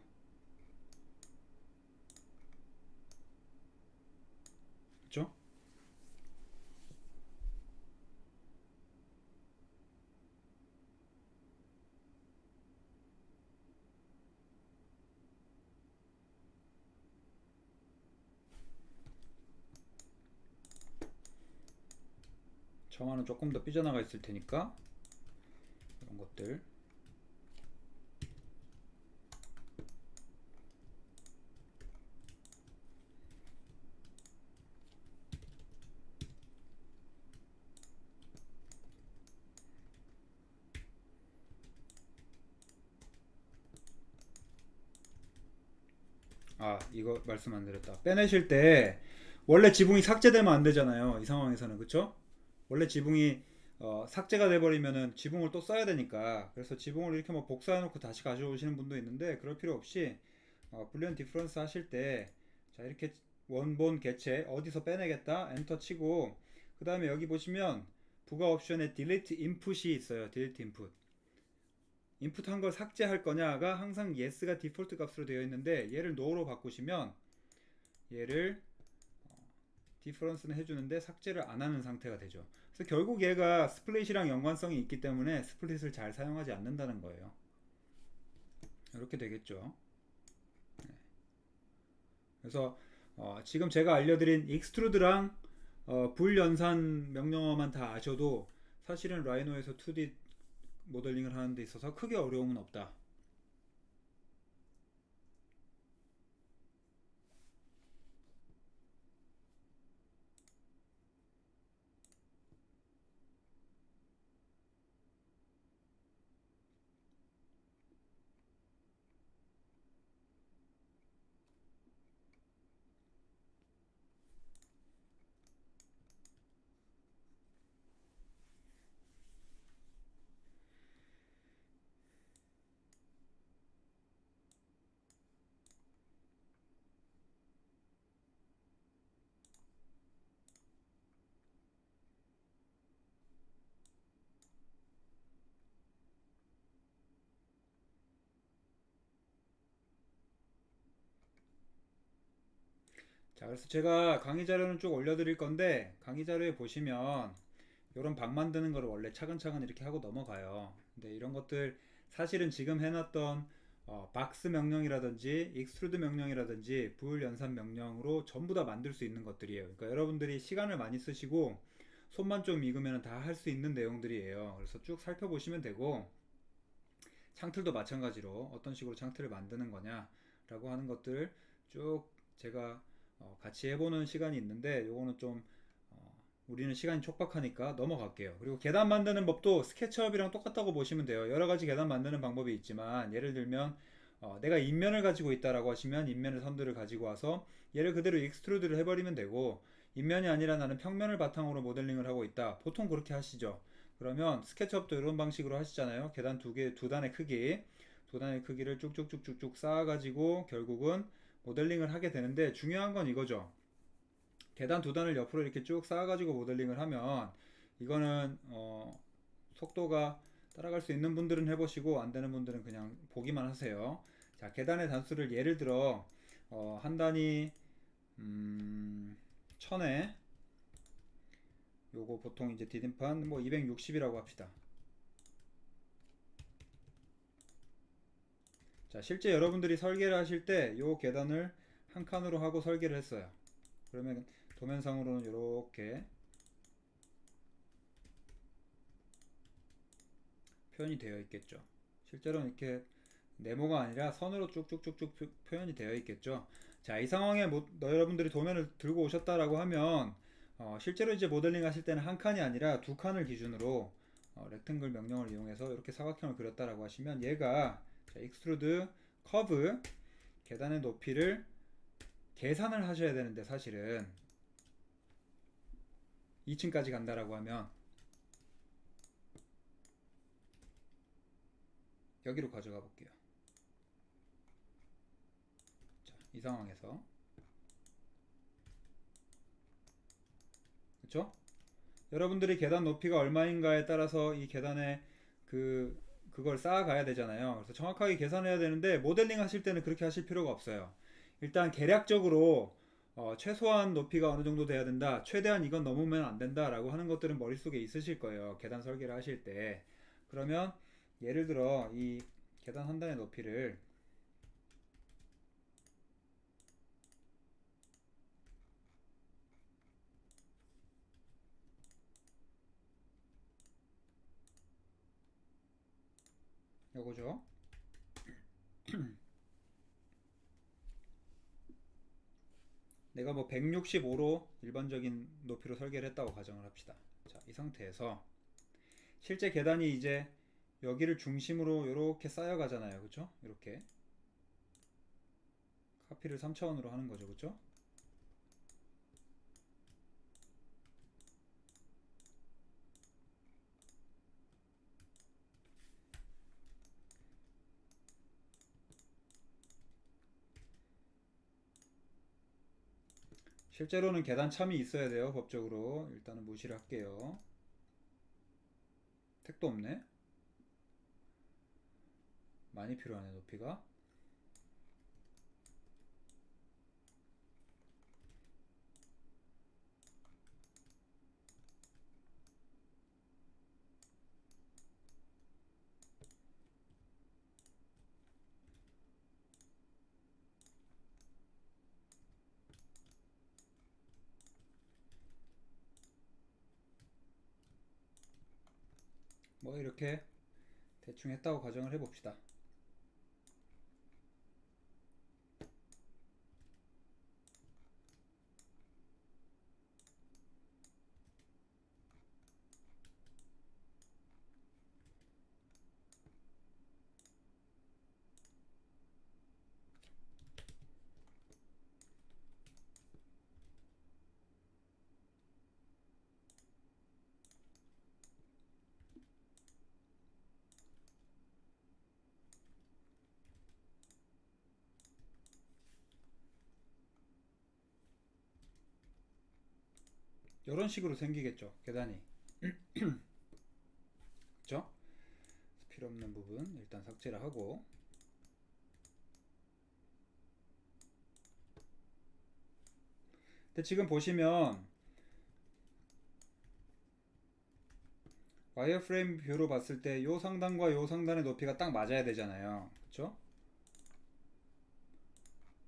그죠? 점화는 조금 더 삐져나가 있을 테니까 이런 것들. 아, 이거 말씀 안 드렸다. 빼내실 때 원래 지붕이 삭제되면 안 되잖아요. 이 상황에서는. 그쵸? 원래 지붕이 삭제가 돼버리면은 지붕을 또 써야 되니까. 그래서 지붕을 이렇게 뭐 복사해 놓고 다시 가져오시는 분도 있는데, 그럴 필요 없이 불리언 디퍼런스 하실 때, 자, 이렇게 원본 개체 어디서 빼내겠다 엔터 치고, 그 다음에 여기 보시면 부가 옵션에 delete input이 있어요. delete input. 인풋 한 걸 삭제할 거냐가 항상 yes가 디폴트 값으로 되어 있는데, 얘를 no로 바꾸시면 얘를 디퍼런스는 해주는데 삭제를 안 하는 상태가 되죠. 그래서 결국 얘가 스플릿이랑 연관성이 있기 때문에 스플릿을 잘 사용하지 않는다는 거예요. 이렇게 되겠죠. 그래서 지금 제가 알려드린 익스트루드랑 불연산 명령어만 다 아셔도 사실은 라이노에서 2D 모델링을 하는 데 있어서 크게 어려움은 없다. 자, 그래서 제가 강의 자료는 쭉 올려드릴 건데 강의 자료에 보시면 이런 방 만드는 거를 원래 차근차근 이렇게 하고 넘어가요. 근데 이런 것들 사실은 지금 해놨던 박스 명령이라든지 익스트루드 명령이라든지 불연산 명령으로 전부 다 만들 수 있는 것들이에요. 그러니까 여러분들이 시간을 많이 쓰시고 손만 좀 익으면 다 할 수 있는 내용들이에요. 그래서 쭉 살펴보시면 되고 창틀도 마찬가지로 어떤 식으로 창틀을 만드는 거냐라고 하는 것들 쭉 제가 같이 해보는 시간이 있는데 요거는 좀 우리는 시간이 촉박하니까 넘어갈게요. 그리고 계단 만드는 법도 스케치업이랑 똑같다고 보시면 돼요. 여러 가지 계단 만드는 방법이 있지만 예를 들면 내가 인면을 가지고 있다라고 하시면 인면의 선들을 가지고 와서 얘를 그대로 익스트루드를 해버리면 되고, 인면이 아니라 나는 평면을 바탕으로 모델링을 하고 있다. 보통 그렇게 하시죠. 그러면 스케치업도 이런 방식으로 하시잖아요. 계단 두 단의 크기, 두 단의 크기를 쭉쭉쭉쭉쭉 쌓아가지고 결국은 모델링을 하게 되는데, 중요한 건 이거죠. 계단 두 단을 옆으로 이렇게 쭉 쌓아가지고 모델링을 하면 이거는 속도가 따라갈 수 있는 분들은 해보시고 안 되는 분들은 그냥 보기만 하세요. 자, 계단의 단수를 예를 들어 한 단위 1000에 요거 보통 이제 디딤판 뭐 260이라고 합시다. 자, 실제 여러분들이 설계를 하실 때 요 계단을 한 칸으로 하고 설계를 했어요. 그러면 도면상으로는 이렇게 표현이 되어 있겠죠. 실제로는 이렇게 네모가 아니라 선으로 쭉쭉쭉쭉 표현이 되어 있겠죠. 자, 이 상황에 여러분들이 도면을 들고 오셨다라고 하면 실제로 이제 모델링 하실 때는 한 칸이 아니라 두 칸을 기준으로 렉탱글 명령을 이용해서 이렇게 사각형을 그렸다라고 하시면 얘가 자, 익스트루드 커브 계단의 높이를 계산을 하셔야 되는데, 사실은 2층까지 간다라고 하면 여기로 가져가 볼게요. 자, 이 상황에서 그쵸? 여러분들이 계단 높이가 얼마인가에 따라서 이 계단에 그걸 쌓아가야 되잖아요. 그래서 정확하게 계산해야 되는데 모델링 하실 때는 그렇게 하실 필요가 없어요. 일단 계략적으로 최소한 높이가 어느 정도 돼야 된다, 최대한 이건 넘으면 안 된다 라고 하는 것들은 머릿속에 있으실 거예요. 계단 설계를 하실 때. 그러면 예를 들어 이 계단 한 단의 높이를 요거죠. 내가 뭐 165로 일반적인 높이로 설계를 했다고 가정을 합시다. 자, 이 상태에서 실제 계단이 이제 여기를 중심으로 이렇게 쌓여가잖아요. 그쵸? 이렇게 카피를 3차원으로 하는 거죠. 그쵸? 실제로는 계단 참이 있어야 돼요. 법적으로. 일단은 무시를 할게요. 택도 없네. 많이 필요하네, 높이가. 뭐 이렇게 대충 했다고 가정을 해봅시다. 이런 식으로 생기겠죠, 계단이. 그쵸? 필요 없는 부분 일단 삭제를 하고, 근데 지금 보시면 와이어프레임 뷰로 봤을 때 요 상단과 요 상단의 높이가 딱 맞아야 되잖아요. 그쵸?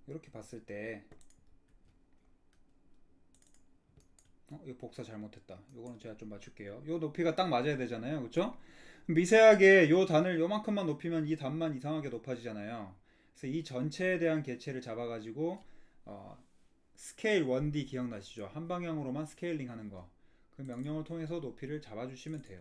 이렇게 봤을 때 이거 복사 잘못했다. 요거는 제가 좀 맞출게요. 요 높이가 딱 맞아야 되잖아요. 그쵸? 미세하게 요 단을 요만큼만 높이면 이 단만 이상하게 높아지잖아요. 그래서 이 전체에 대한 개체를 잡아가지고 어, 스케일 1D 기억나시죠? 한 방향으로만 스케일링 하는 거. 그 명령을 통해서 높이를 잡아주시면 돼요.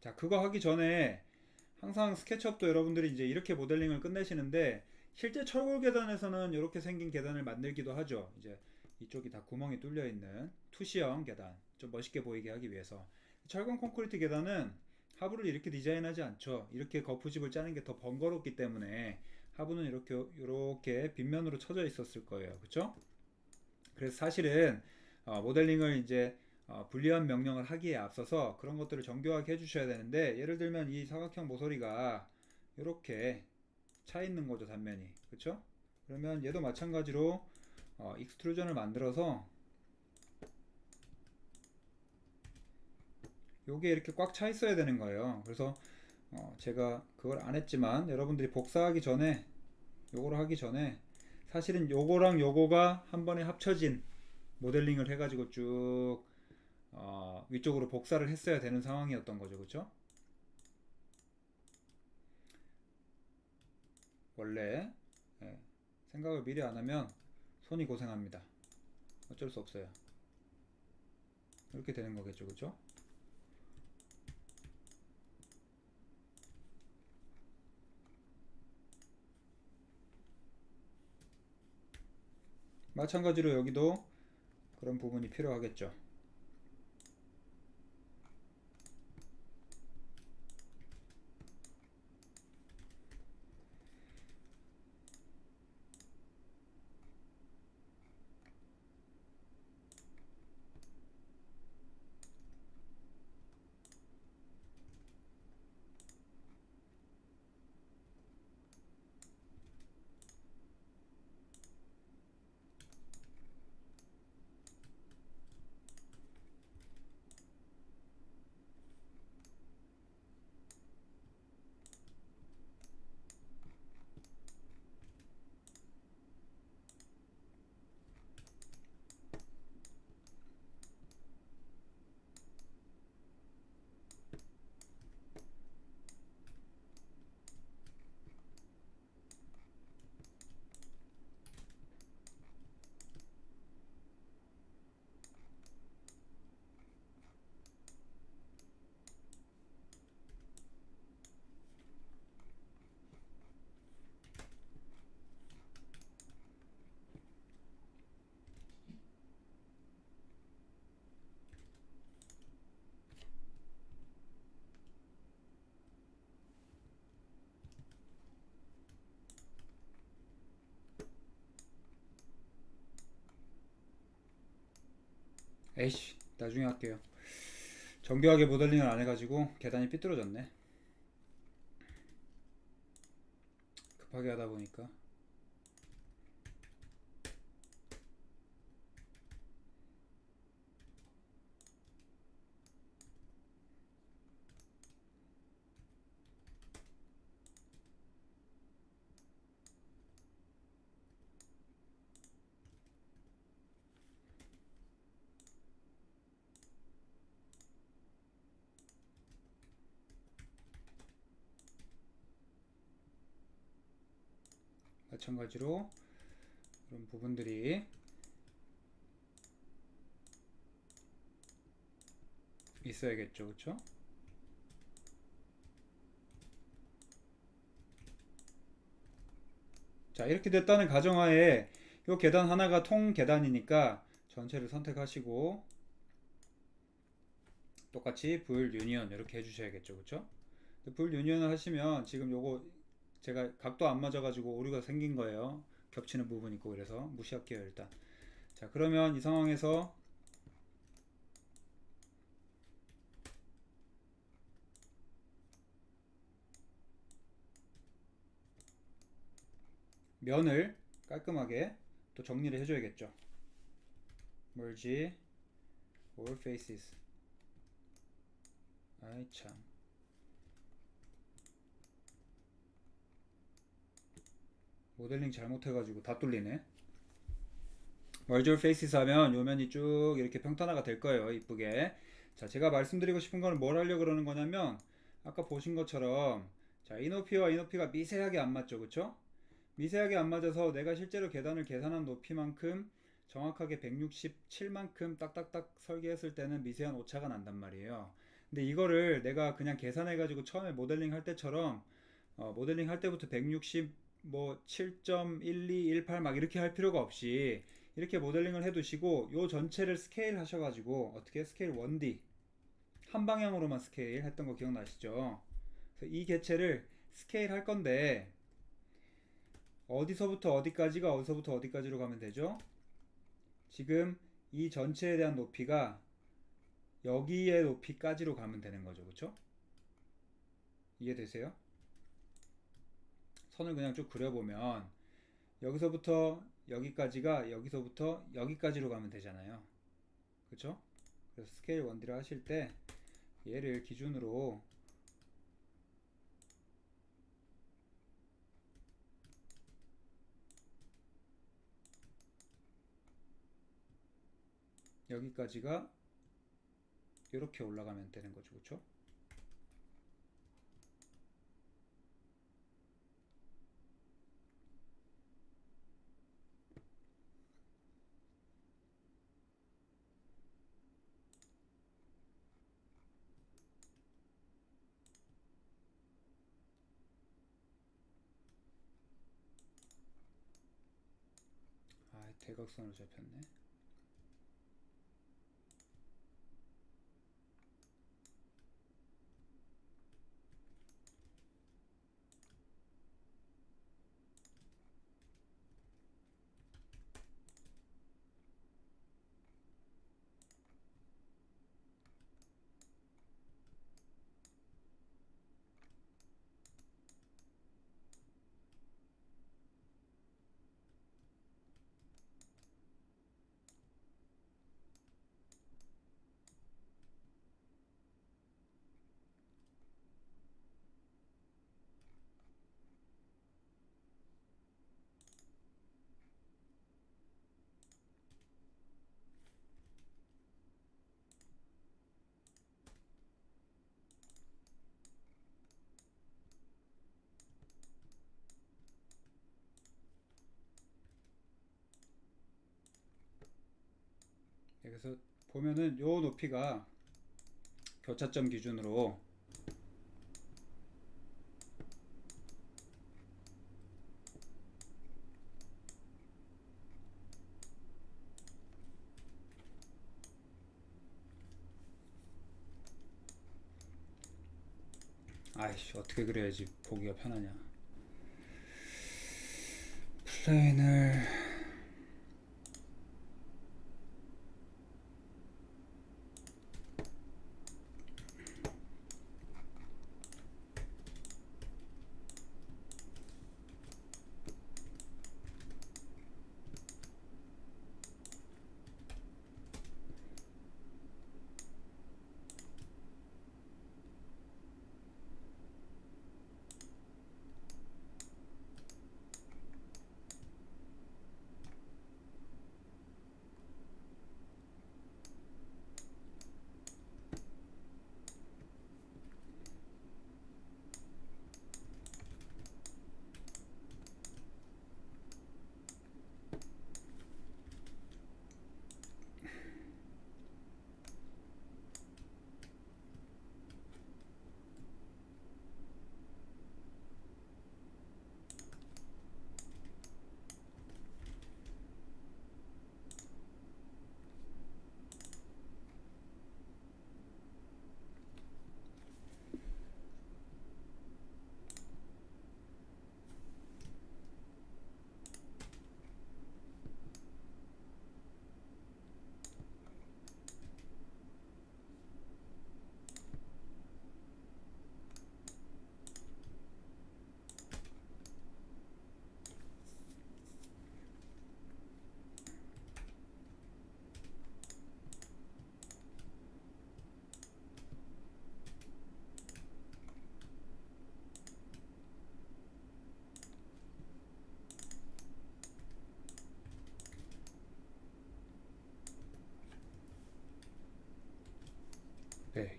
자, 그거 하기 전에 항상 스케치업도 여러분들이 이제 이렇게 모델링을 끝내시는데 실제 철골 계단에서는 이렇게 생긴 계단을 만들기도 하죠. 이제 이쪽이 다 구멍이 뚫려 있는 투시형 계단, 좀 멋있게 보이게 하기 위해서. 철근 콘크리트 계단은 하부를 이렇게 디자인하지 않죠. 이렇게 거푸집을 짜는 게 더 번거롭기 때문에 하부는 이렇게 빗면으로 쳐져 있었을 거예요. 그렇죠? 그래서 사실은 모델링을 이제 불리한 명령을 하기에 앞서서 그런 것들을 정교하게 해주셔야 되는데, 예를 들면 이 사각형 모서리가 이렇게 차 있는 거죠, 단면이. 그렇죠? 그러면 얘도 마찬가지로 익스트루전을 만들어서 요게 이렇게 꽉 차 있어야 되는 거예요. 그래서 제가 그걸 안 했지만 여러분들이 복사하기 전에, 요거를 하기 전에 사실은 요거랑 요거가 한 번에 합쳐진 모델링을 해가지고 쭉 위쪽으로 복사를 했어야 되는 상황이었던 거죠. 그쵸? 원래 예, 생각을 미리 안 하면 손이 고생합니다. 어쩔 수 없어요. 이렇게 되는 거겠죠. 그쵸? 마찬가지로 여기도 그런 부분이 필요하겠죠. 에이씨, 나중에 할게요. 정교하게 모델링을 안 해가지고 계단이 삐뚤어졌네. 급하게 하다 보니까. 마찬가지로 그런 부분들이 있어야겠죠, 그쵸? 자, 이렇게 됐다는 가정하에 이 계단 하나가 통 계단이니까 전체를 선택하시고 똑같이 불유니언 이렇게 해주셔야겠죠, 그쵸? 불유니언을 하시면 지금 요거 제가 각도 안 맞아가지고 오류가 생긴 거예요. 겹치는 부분이 있고 그래서 무시할게요, 일단. 자, 그러면 이 상황에서 면을 깔끔하게 또 정리를 해줘야겠죠. merge all faces. 아이 참. 모델링 잘못해가지고 다 뚫리네. merge all faces 하면 요 면이 쭉 이렇게 평탄화가 될 거예요, 이쁘게. 자, 제가 말씀드리고 싶은 거는 뭘 하려고 그러는 거냐면 아까 보신 것처럼 자, 이 높이와 이 높이가 미세하게 안 맞죠, 그쵸? 미세하게 안 맞아서 내가 실제로 계단을 계산한 높이만큼 정확하게 167만큼 딱딱딱 설계했을 때는 미세한 오차가 난단 말이에요. 근데 이거를 내가 그냥 계산해가지고 처음에 모델링 할 때처럼 모델링 할 때부터 160 뭐 7.1218 막 이렇게 할 필요가 없이 이렇게 모델링을 해두시고 요 전체를 스케일 하셔가지고 어떻게 스케일 1D 한 방향으로만 스케일 했던 거 기억나시죠? 그래서 이 개체를 스케일 할 건데 어디서부터 어디까지가 어디서부터 어디까지로 가면 되죠? 지금 이 전체에 대한 높이가 여기의 높이까지로 가면 되는 거죠, 그쵸? 이해되세요? 선을 그냥 쭉 그려보면 여기서부터 여기까지가 여기서부터 여기까지로 가면 되잖아요, 그쵸? 그래서 스케일 1D를 하실 때 얘를 기준으로 여기까지가 이렇게 올라가면 되는 거죠, 그쵸? 아, 대각선으로 잡혔네. 그래서 보면은 요 높이가 교차점 기준으로 아이씨 어떻게 그려야지 보기가 편하냐. 플레인을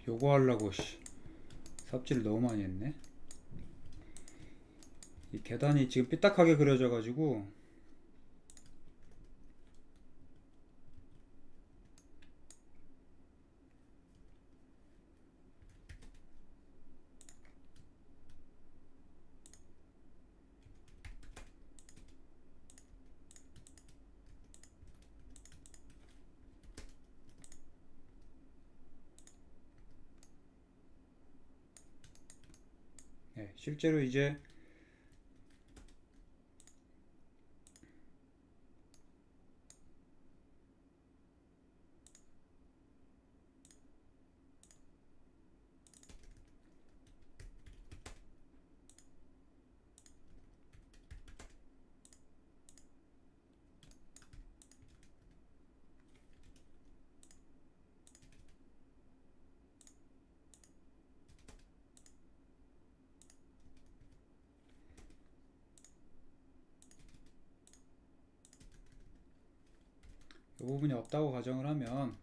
요거 하려고 삽질을 너무 많이 했네. 이 계단이 지금 삐딱하게 그려져 가지고 실제로 이제 이 부분이 없다고 가정을 하면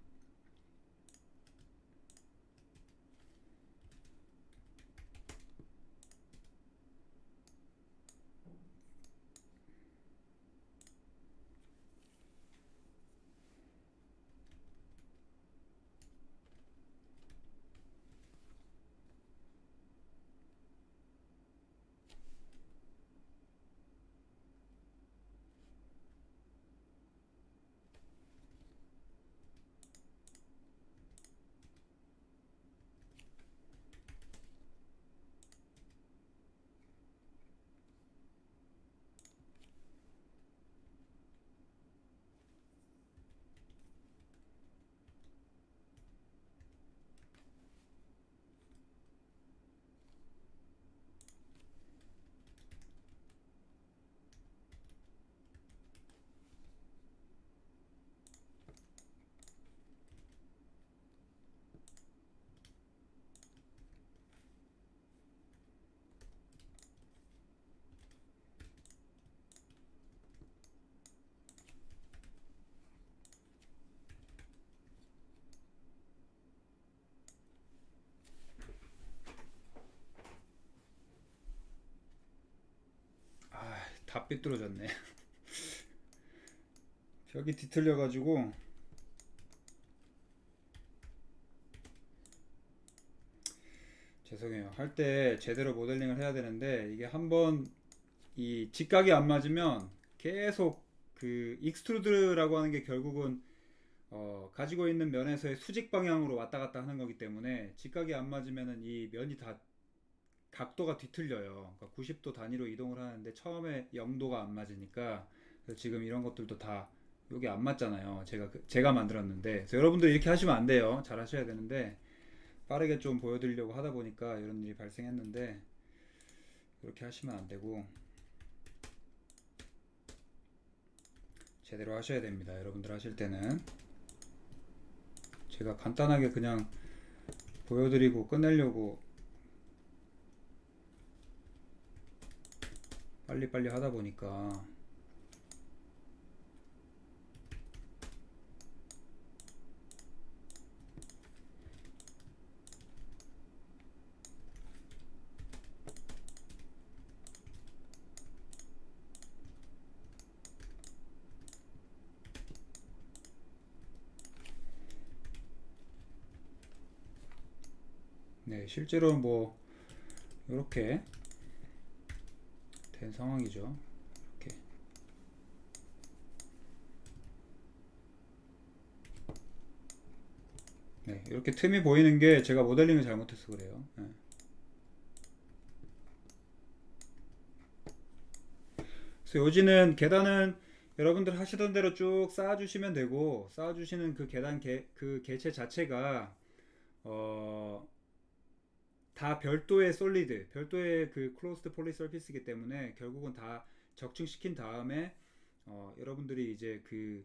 다 삐뚤어졌네. 벽이 뒤틀려 가지고 죄송해요. 할 때 제대로 모델링을 해야 되는데 이게 한번 이 직각이 안 맞으면 계속 그 익스트루드라고 하는 게 결국은 가지고 있는 면에서의 수직 방향으로 왔다 갔다 하는 거기 때문에 직각이 안 맞으면은 이 면이 다 각도가 뒤틀려요. 그러니까 90도 단위로 이동을 하는데 처음에 0도가 안 맞으니까 그래서 지금 이런 것들도 다 여기 안 맞잖아요. 제가 만들었는데 그래서 여러분들 이렇게 하시면 안 돼요. 잘 하셔야 되는데 빠르게 좀 보여드리려고 하다 보니까 이런 일이 발생했는데 그렇게 하시면 안 되고 제대로 하셔야 됩니다. 여러분들 하실 때는 제가 간단하게 그냥 보여드리고 끝내려고 빨리빨리 하다 보니까 네, 실제로 뭐 이렇게 된 상황이죠. 이렇게. 네, 이렇게 틈이 보이는 게 제가 모델링을 잘못해서 그래요. 네. 그래서 요지는 계단은 여러분들 하시던 대로 쭉 쌓아주시면 되고 쌓아주시는 그 그 개체 자체가 어, 다 별도의 솔리드, 별도의 그 클로스드 폴리 서피스이기 때문에 결국은 다 적층시킨 다음에 여러분들이 이제 그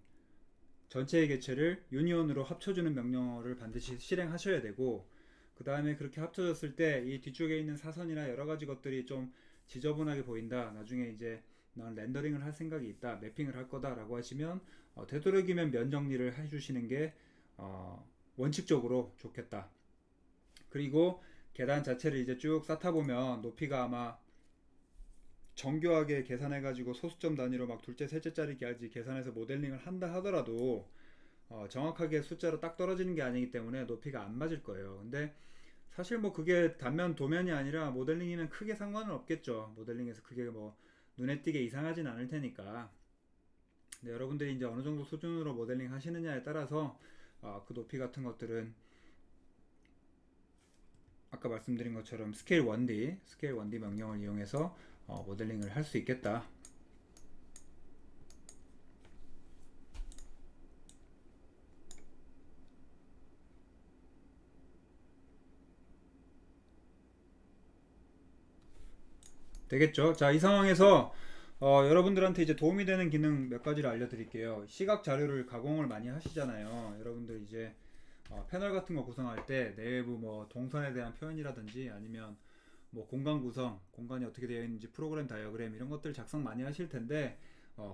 전체의 개체를 유니온으로 합쳐주는 명령어를 반드시 실행하셔야 되고 그 다음에 그렇게 합쳐졌을 때 이 뒤쪽에 있는 사선이나 여러 가지 것들이 좀 지저분하게 보인다. 나중에 이제 난 렌더링을 할 생각이 있다. 매핑을 할 거다 라고 하시면 되도록이면 면 정리를 해주시는 게 원칙적으로 좋겠다. 그리고 계단 자체를 이제 쭉 쌓다 보면 높이가 아마 정교하게 계산해가지고 소수점 단위로 막 둘째, 셋째 짜리까지 계산해서 모델링을 한다 하더라도 정확하게 숫자로 딱 떨어지는 게 아니기 때문에 높이가 안 맞을 거예요. 근데 사실 뭐 그게 단면 도면이 아니라 모델링이면 크게 상관은 없겠죠. 모델링에서 그게 뭐 눈에 띄게 이상하진 않을 테니까. 근데 여러분들이 이제 어느 정도 수준으로 모델링 하시느냐에 따라서 그 높이 같은 것들은 아까 말씀드린 것처럼 스케일 1D 명령을 이용해서 모델링을 할 수 있겠다. 되겠죠? 자, 이 상황에서 여러분들한테 이제 도움이 되는 기능 몇 가지를 알려드릴게요. 시각 자료를 가공을 많이 하시잖아요. 여러분들 이제 패널 같은 거 구성할 때 내부 뭐 동선에 대한 표현이라든지 아니면 뭐 공간 구성, 공간이 어떻게 되어 있는지 프로그램 다이어그램 이런 것들 작성 많이 하실 텐데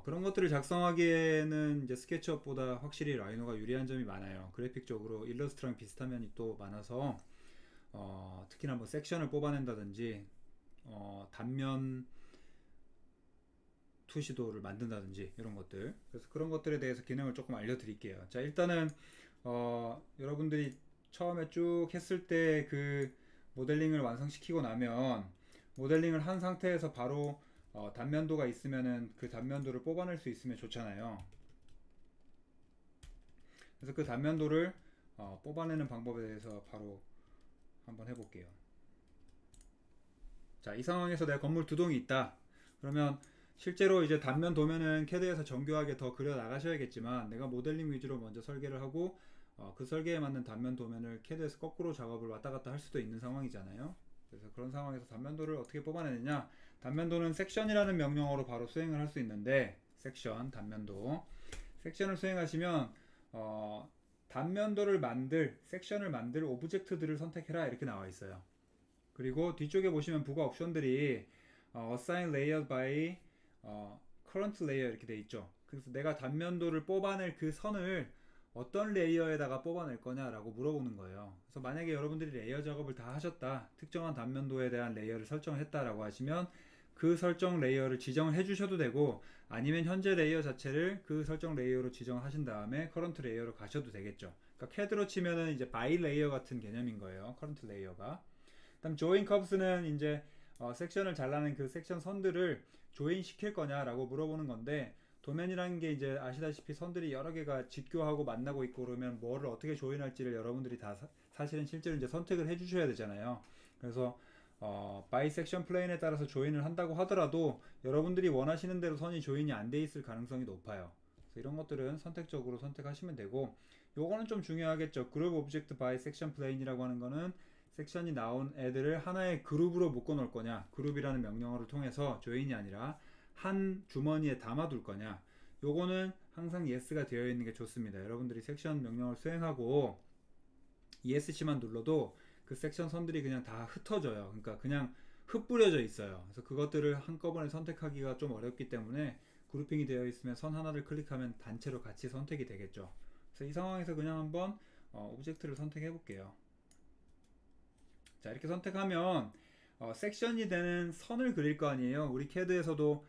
그런 것들을 작성하기에는 이제 스케치업보다 확실히 라이노가 유리한 점이 많아요. 그래픽적으로 일러스트랑 비슷한 면이 또 많아서 특히나 뭐 섹션을 뽑아낸다든지 단면 투시도를 만든다든지 이런 것들, 그래서 그런 것들에 대해서 기능을 조금 알려드릴게요. 자, 일단은 여러분들이 처음에 쭉 했을 때 그 모델링을 완성시키고 나면 모델링을 한 상태에서 바로 단면도가 있으면은 그 단면도를 뽑아낼 수 있으면 좋잖아요. 그래서 그 단면도를 뽑아내는 방법에 대해서 바로 한번 해볼게요. 자, 이 상황에서 내 건물 두 동이 있다. 그러면 실제로 이제 단면 도면은 캐드에서 정교하게 더 그려 나가셔야겠지만 내가 모델링 위주로 먼저 설계를 하고 그 설계에 맞는 단면 도면을 캐드에서 거꾸로 작업을 왔다 갔다 할 수도 있는 상황이잖아요. 그래서 그런 상황에서 단면도를 어떻게 뽑아내느냐, 단면도는 섹션이라는 명령어로 바로 수행을 할 수 있는데, 섹션, 단면도 섹션을 수행하시면 단면도를 만들, 섹션을 만들 오브젝트들을 선택해라 이렇게 나와 있어요. 그리고 뒤쪽에 보시면 부가 옵션들이 assign layer by current layer 이렇게 돼 있죠. 그래서 내가 단면도를 뽑아낼 그 선을 어떤 레이어에다가 뽑아낼 거냐라고 물어보는 거예요. 그래서 만약에 여러분들이 레이어 작업을 다 하셨다, 특정한 단면도에 대한 레이어를 설정했다라고 하시면 그 설정 레이어를 지정을 해주셔도 되고, 아니면 현재 레이어 자체를 그 설정 레이어로 지정하신 다음에 커런트 레이어로 가셔도 되겠죠. 그러니까 캐드로 치면은 이제 바이 레이어 같은 개념인 거예요. 커런트 레이어가. 그다음 조인 커브스는 이제 섹션을 잘라낸 그 섹션 선들을 조인 시킬 거냐라고 물어보는 건데, 도면이라는 게 이제 아시다시피 선들이 여러 개가 직교하고 만나고 있고 그러면 뭐를 어떻게 조인할지를 여러분들이 다 사실은 실제로 이제 선택을 해주셔야 되잖아요. 그래서 바이 섹션 플레인에 따라서 조인을 한다고 하더라도 여러분들이 원하시는 대로 선이 조인이 안 돼 있을 가능성이 높아요. 그래서 이런 것들은 선택적으로 선택하시면 되고, 요거는 좀 중요하겠죠. 그룹 오브젝트 바이 섹션 플레인이라고 하는 거는 섹션이 나온 애들을 하나의 그룹으로 묶어 놓을 거냐, 그룹이라는 명령어를 통해서 조인이 아니라 한 주머니에 담아 둘 거냐, 요거는 항상 yes가 되어 있는 게 좋습니다. 여러분들이 섹션 명령을 수행하고 ESC만 눌러도 그 섹션 선들이 그냥 다 흩어져요. 그러니까 그냥 흩뿌려져 있어요. 그래서 그것들을 한꺼번에 선택하기가 좀 어렵기 때문에 그룹핑이 되어 있으면 선 하나를 클릭하면 단체로 같이 선택이 되겠죠. 그래서 이 상황에서 그냥 한번 오브젝트를 선택해 볼게요. 자, 이렇게 선택하면 섹션이 되는 선을 그릴 거 아니에요. 우리 캐드에서도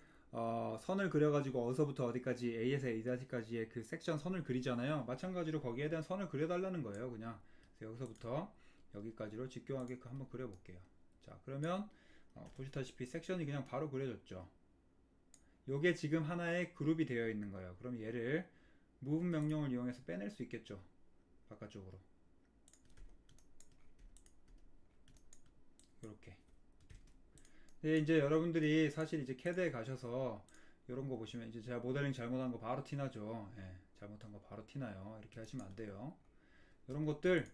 선을 그려가지고 어디서부터 어디까지, A에서 A까지의 그 섹션 선을 그리잖아요. 마찬가지로 거기에 대한 선을 그려달라는 거예요. 그냥 그래서 여기서부터 여기까지로 직교하게 한번 그려볼게요. 자, 그러면 보시다시피 섹션이 그냥 바로 그려졌죠. 요게 지금 하나의 그룹이 되어 있는 거예요. 그럼 얘를 move 명령을 이용해서 빼낼 수 있겠죠. 바깥쪽으로. 이렇게. 네, 이제 여러분들이 사실 이제 캐드에 가셔서 이런 거 보시면 이제 제가 모델링 잘못한 거 바로 티나죠. 예, 잘못한 거 바로 티나요. 이렇게 하시면 안 돼요. 이런 것들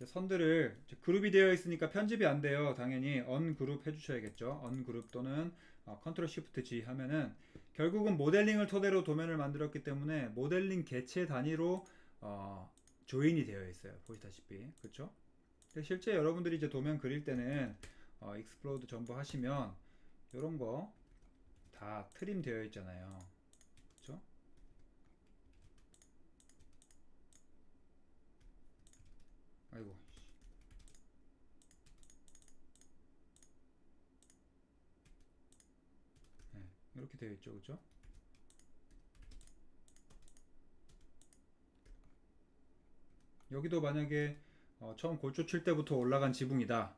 선들을 그룹이 되어 있으니까 편집이 안 돼요. 당연히 언그룹 해주셔야겠죠. 언그룹 또는 컨트롤 시프트 G 하면은 결국은 모델링을 토대로 도면을 만들었기 때문에 모델링 개체 단위로 조인이 되어 있어요. 보시다시피 그렇죠? 실제 여러분들이 이제 도면 그릴 때는 익스플로드 전부 하시면 이런 거 다 트림 되어 있잖아요. 그렇죠? 아이고. 이렇게 되어 있죠, 그렇죠? 여기도 만약에 처음 골조 칠 때부터 올라간 지붕이다.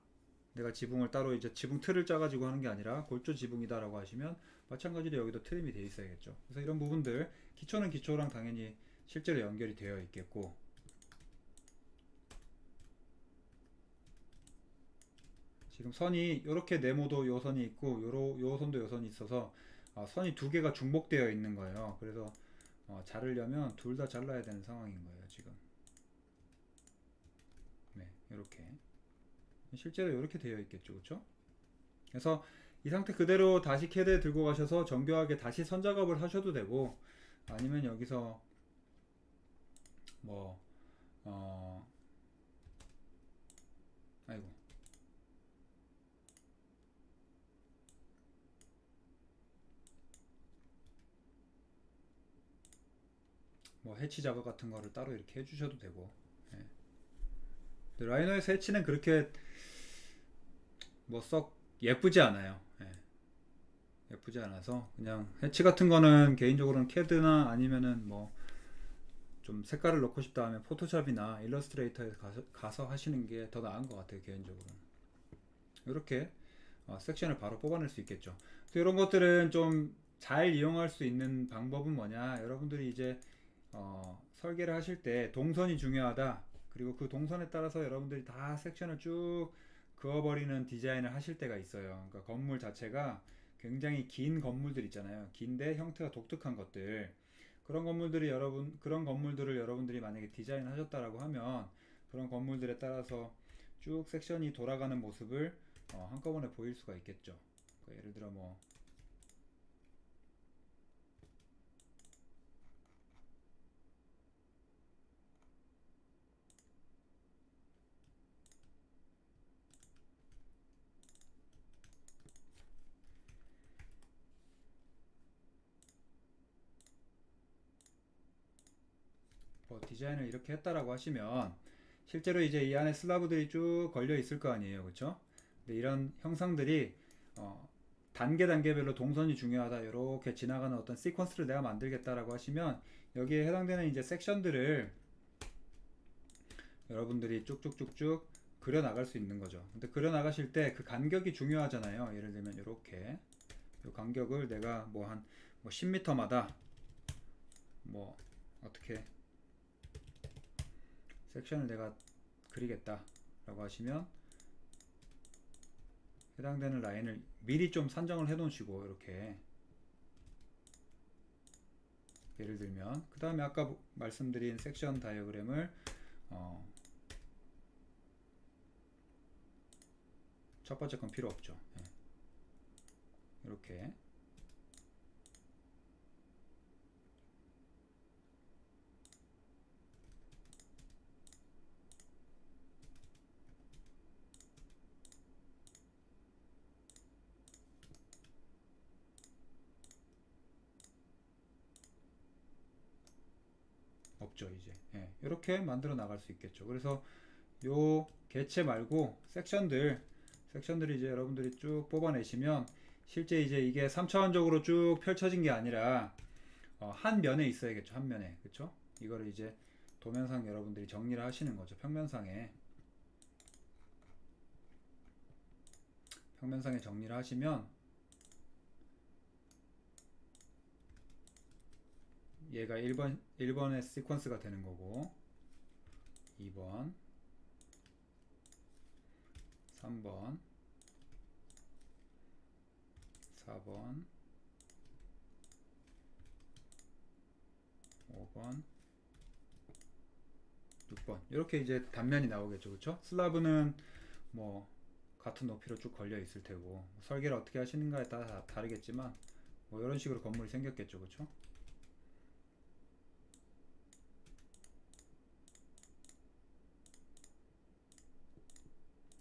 내가 지붕을 따로 이제 지붕 틀을 짜가지고 하는 게 아니라 골조 지붕이다라고 하시면 마찬가지로 여기도 트림이 되어 있어야겠죠. 그래서 이런 부분들 기초는 기초랑 당연히 실제로 연결이 되어 있겠고, 지금 선이 이렇게 네모도 요 선이 있고 요 선도 요 선이 있어서 선이 두 개가 중복되어 있는 거예요. 그래서 자르려면 둘 다 잘라야 되는 상황인 거예요, 지금. 네, 이렇게 실제로 이렇게 되어 있겠죠, 그렇죠? 그래서 이 상태 그대로 다시 캐드에 들고 가셔서 정교하게 다시 선작업을 하셔도 되고, 아니면 여기서 뭐 어, 아이고, 뭐 해치 작업 같은 거를 따로 이렇게 해주셔도 되고. 예. 라이너에서 해치는 그렇게 뭐 썩 예쁘지 않아요. 예. 예쁘지 않아서 그냥 해치 같은 거는 개인적으로는 캐드나 아니면은 뭐 좀 색깔을 넣고 싶다 하면 포토샵이나 일러스트레이터에 가서 하시는 게 더 나은 것 같아요, 개인적으로는. 이렇게 섹션을 바로 뽑아낼 수 있겠죠. 또 이런 것들은 좀 잘 이용할 수 있는 방법은 뭐냐, 여러분들이 이제 설계를 하실 때 동선이 중요하다, 그리고 그 동선에 따라서 여러분들이 다 섹션을 쭉 그어버리는 디자인을 하실 때가 있어요. 그러니까 건물 자체가 굉장히 긴 건물들 있잖아요. 긴데 형태가 독특한 것들, 그런 건물들을 여러분들이 만약에 디자인 하셨다라고 하면 그런 건물들에 따라서 쭉 섹션이 돌아가는 모습을 한꺼번에 보일 수가 있겠죠. 그러니까 예를 들어 뭐 디자인을 이렇게 했다라고 하시면 실제로 이제 이 안에 슬라브들이 쭉 걸려 있을 거 아니에요, 그렇죠? 근데 이런 형상들이 어, 단계 단계별로 동선이 중요하다, 이렇게 지나가는 어떤 시퀀스를 내가 만들겠다라고 하시면 여기에 해당되는 이제 섹션들을 여러분들이 쭉쭉쭉쭉 그려 나갈 수 있는 거죠. 근데 그려 나가실 때 그 간격이 중요하잖아요. 예를 들면 이렇게 이 간격을 내가 뭐 한 뭐 10m마다 뭐 어떻게 섹션을 내가 그리겠다 라고 하시면 해당되는 라인을 미리 좀 산정을 해 놓으시고, 이렇게 예를 들면 그 다음에 아까 말씀드린 섹션 다이어그램을 어, 첫 번째 건 필요 없죠. 예. 이렇게 없죠, 이제. 예. 이렇게 만들어 나갈 수 있겠죠. 그래서 요 개체 말고 섹션들을 이제 여러분들이 쭉 뽑아내시면 실제 이제 이게 3차원적으로 쭉 펼쳐진 게 아니라 한 면에 있어야겠죠. 한 면에. 그쵸? 이거를 이제 도면상 여러분들이 정리를 하시는 거죠. 평면상에 정리를 하시면 얘가 1번의 시퀀스가 되는 거고, 2번, 3번, 4번, 5번, 6번, 이렇게 이제 단면이 나오겠죠. 그쵸? 슬라브는 뭐 같은 높이로 쭉 걸려 있을 테고, 설계를 어떻게 하시는가에 따라 다르겠지만 뭐 이런 식으로 건물이 생겼겠죠. 그쵸?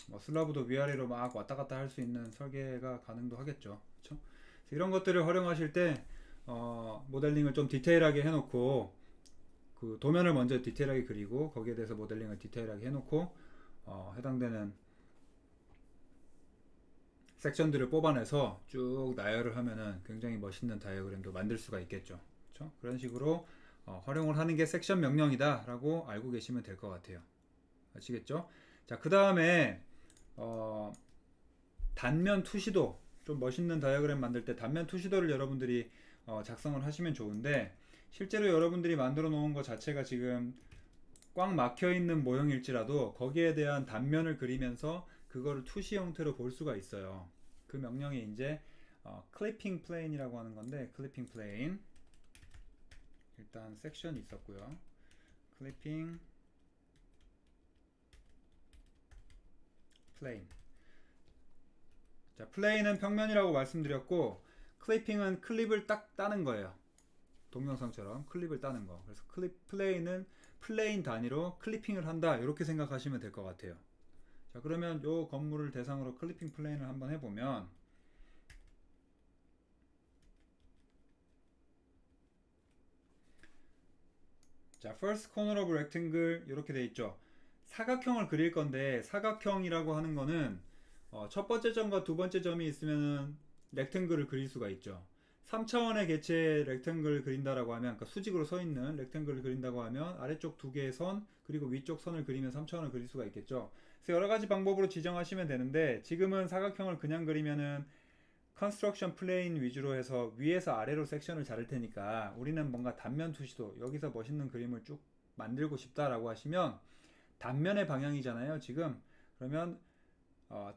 뭐 슬라브도 위아래로 막 왔다 갔다 할 수 있는 설계가 가능도 하겠죠. 그쵸? 이런 것들을 활용하실 때 모델링을 좀 디테일하게 해놓고, 그 도면을 먼저 디테일하게 그리고 거기에 대해서 모델링을 디테일하게 해놓고 해당되는 섹션들을 뽑아내서 쭉 나열을 하면은 굉장히 멋있는 다이어그램도 만들 수가 있겠죠. 그렇죠? 그런 식으로 활용을 하는 게 섹션 명령이다 라고 알고 계시면 될 것 같아요. 아시겠죠? 자, 그 다음에 어, 단면 투시도, 좀 멋있는 다이어그램 만들 때 단면 투시도를 여러분들이 작성을 하시면 좋은데, 실제로 여러분들이 만들어 놓은 것 자체가 지금 꽉 막혀 있는 모형일지라도 거기에 대한 단면을 그리면서 그거를 투시 형태로 볼 수가 있어요. 그 명령이 이제 클리핑 플레인이라고 하는 건데, 클리핑 플레인, 일단 섹션이 있었고요. 클리핑 플레인. 자, 플레인은 평면이라고 말씀드렸고, 클리핑은 클립을 딱 따는 거예요. 동영상처럼 클립을 따는 거. 그래서 플레인은 플레인 단위로 클리핑을 한다, 이렇게 생각하시면 될 것 같아요. 자, 그러면 요 건물을 대상으로 클리핑 플레인을 한번 해보면, 자, first corner of rectangle 이렇게 돼 있죠. 사각형을 그릴 건데, 사각형이라고 하는 거는 첫 번째 점과 두 번째 점이 있으면은 렉탱글을 그릴 수가 있죠. 3차원의 개체의 렉탱글을 그린다라고 하면, 그러니까 수직으로 서 있는 렉탱글을 그린다고 하면 아래쪽 두 개의 선, 그리고 위쪽 선을 그리면 3차원을 그릴 수가 있겠죠. 그래서 여러 가지 방법으로 지정하시면 되는데, 지금은 사각형을 그냥 그리면은 컨스트럭션 플레인 위주로 해서 위에서 아래로 섹션을 자를 테니까, 우리는 뭔가 단면 투시도, 여기서 멋있는 그림을 쭉 만들고 싶다라고 하시면 단면의 방향이잖아요 지금. 그러면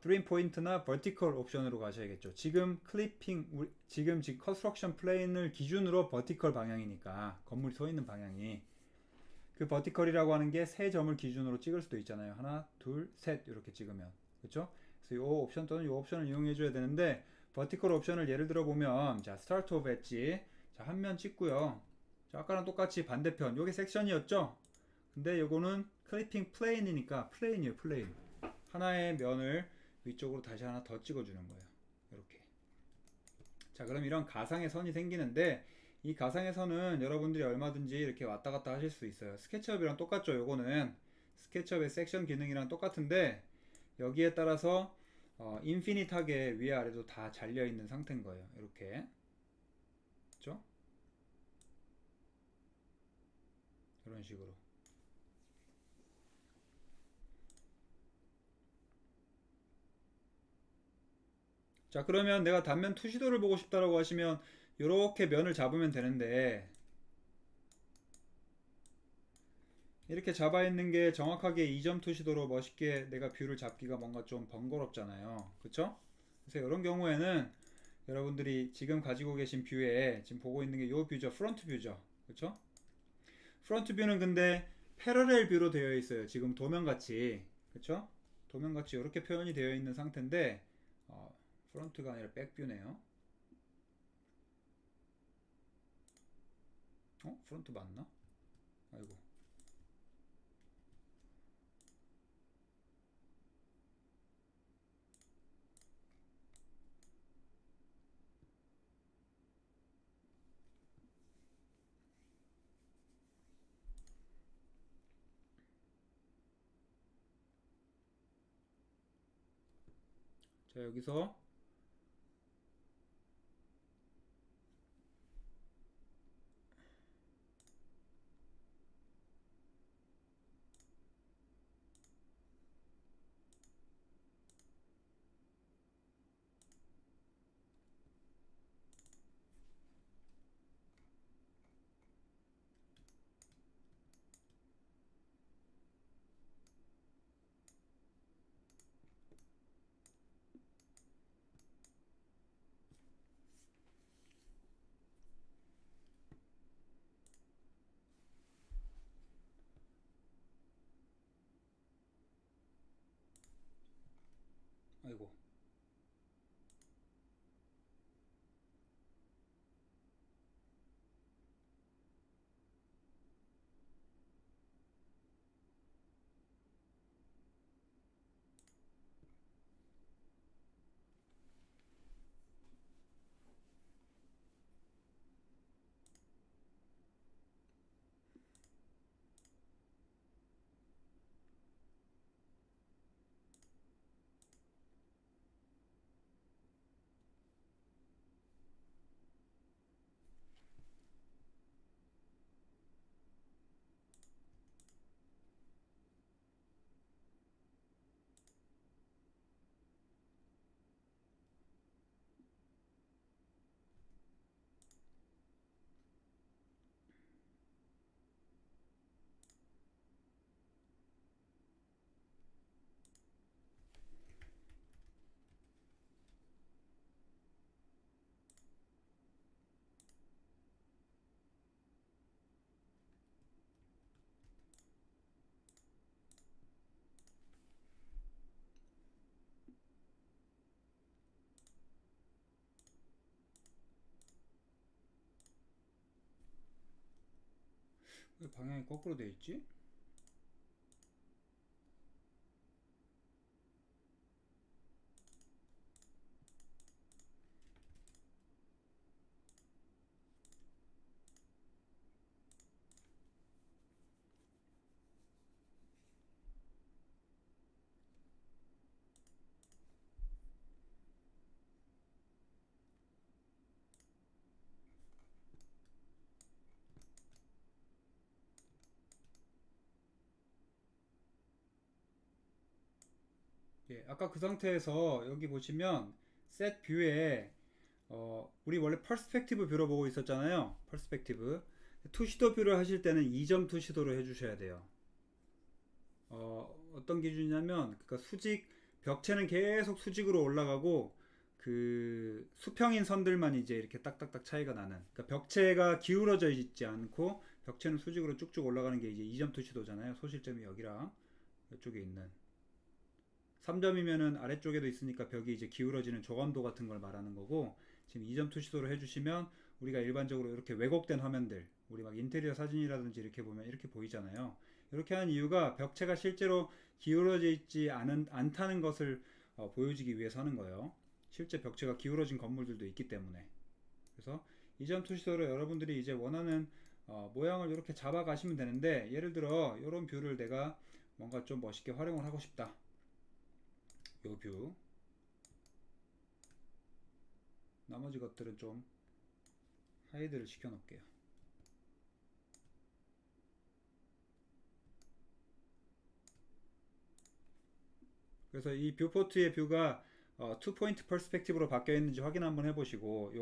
트림 포인트나 버티컬 옵션으로 가셔야겠죠. 지금 클리핑, 지금 컨스트럭션 플레인을 기준으로 버티컬 방향이니까, 건물이 서 있는 방향이, 그 버티컬이라고 하는 게 세 점을 기준으로 찍을 수도 있잖아요. 하나, 둘, 셋 이렇게 찍으면, 그렇죠? 그래서 이 옵션 또는 이 옵션을 이용해 줘야 되는데, 버티컬 옵션을 예를 들어 보면, 자, 스타트 오브 엣지, 자, 한 면 찍고요. 자, 아까랑 똑같이 반대편, 요게 섹션이었죠? 근데 요거는 클리핑 플레인이니까 플레인이에요, 플레인. 하나의 면을 위쪽으로 다시 하나 더 찍어주는 거예요. 이렇게. 자, 그럼 이런 가상의 선이 생기는데, 이 가상의 선은 여러분들이 얼마든지 이렇게 왔다 갔다 하실 수 있어요. 스케치업이랑 똑같죠. 요거는 스케치업의 섹션 기능이랑 똑같은데, 여기에 따라서 인피니트하게 위아래도 다 잘려 있는 상태인 거예요. 이렇게. 그렇죠? 이런 식으로. 자, 그러면 내가 단면 투시도를 보고 싶다라고 하시면 이렇게 면을 잡으면 되는데, 이렇게 잡아 있는 게 정확하게 2점 투시도로 멋있게 내가 뷰를 잡기가 뭔가 좀 번거롭잖아요. 그쵸? 그래서 이런 경우에는 여러분들이 지금 가지고 계신 뷰에 지금 보고 있는 게 요 뷰죠. 프론트 뷰죠. 그쵸? 프론트 뷰는 근데 패러렐 뷰로 되어 있어요. 지금 도면같이. 그쵸? 도면같이 이렇게 표현이 되어 있는 상태인데, 프론트가 아니라 백뷰네요. 프론트 맞나? 아이고. 자, 여기서 아이고. 왜 방향이 거꾸로 돼 있지? 예, 아까 그 상태에서 여기 보시면 셋 뷰에 우리 원래 퍼스펙티브 뷰로 보고 있었잖아요. 퍼스펙티브. 투시도 뷰를 하실 때는 2점 투시도로 해주셔야 돼요. 어떤 기준이냐면, 그러니까 수직, 벽체는 계속 수직으로 올라가고, 그 수평인 선들만 이제 이렇게 딱딱딱 차이가 나는. 그러니까 벽체가 기울어져 있지 않고, 벽체는 수직으로 쭉쭉 올라가는 게 이제 2점 투시도잖아요. 소실점이 여기랑 이쪽에 있는. 3점이면은 아래쪽에도 있으니까 벽이 이제 기울어지는 조감도 같은 걸 말하는 거고, 지금 2점 투시도로 해주시면 우리가 일반적으로 이렇게 왜곡된 화면들, 우리 막 인테리어 사진이라든지 이렇게 보면 이렇게 보이잖아요. 이렇게 하는 이유가 벽체가 실제로 기울어져 있지 않다는 것을 보여주기 위해서 하는 거예요. 실제 벽체가 기울어진 건물들도 있기 때문에. 그래서 2점 투시도로 여러분들이 이제 원하는 모양을 이렇게 잡아 가시면 되는데, 예를 들어 이런 뷰를 내가 뭔가 좀 멋있게 활용을 하고 싶다. 요 뷰. 나머지 것들은 좀 하이드를 시켜 놓을게요. 그래서 이 뷰포트의 뷰가 투 포인트 퍼스펙티브로 바뀌어 있는지 확인 한번 해보시고,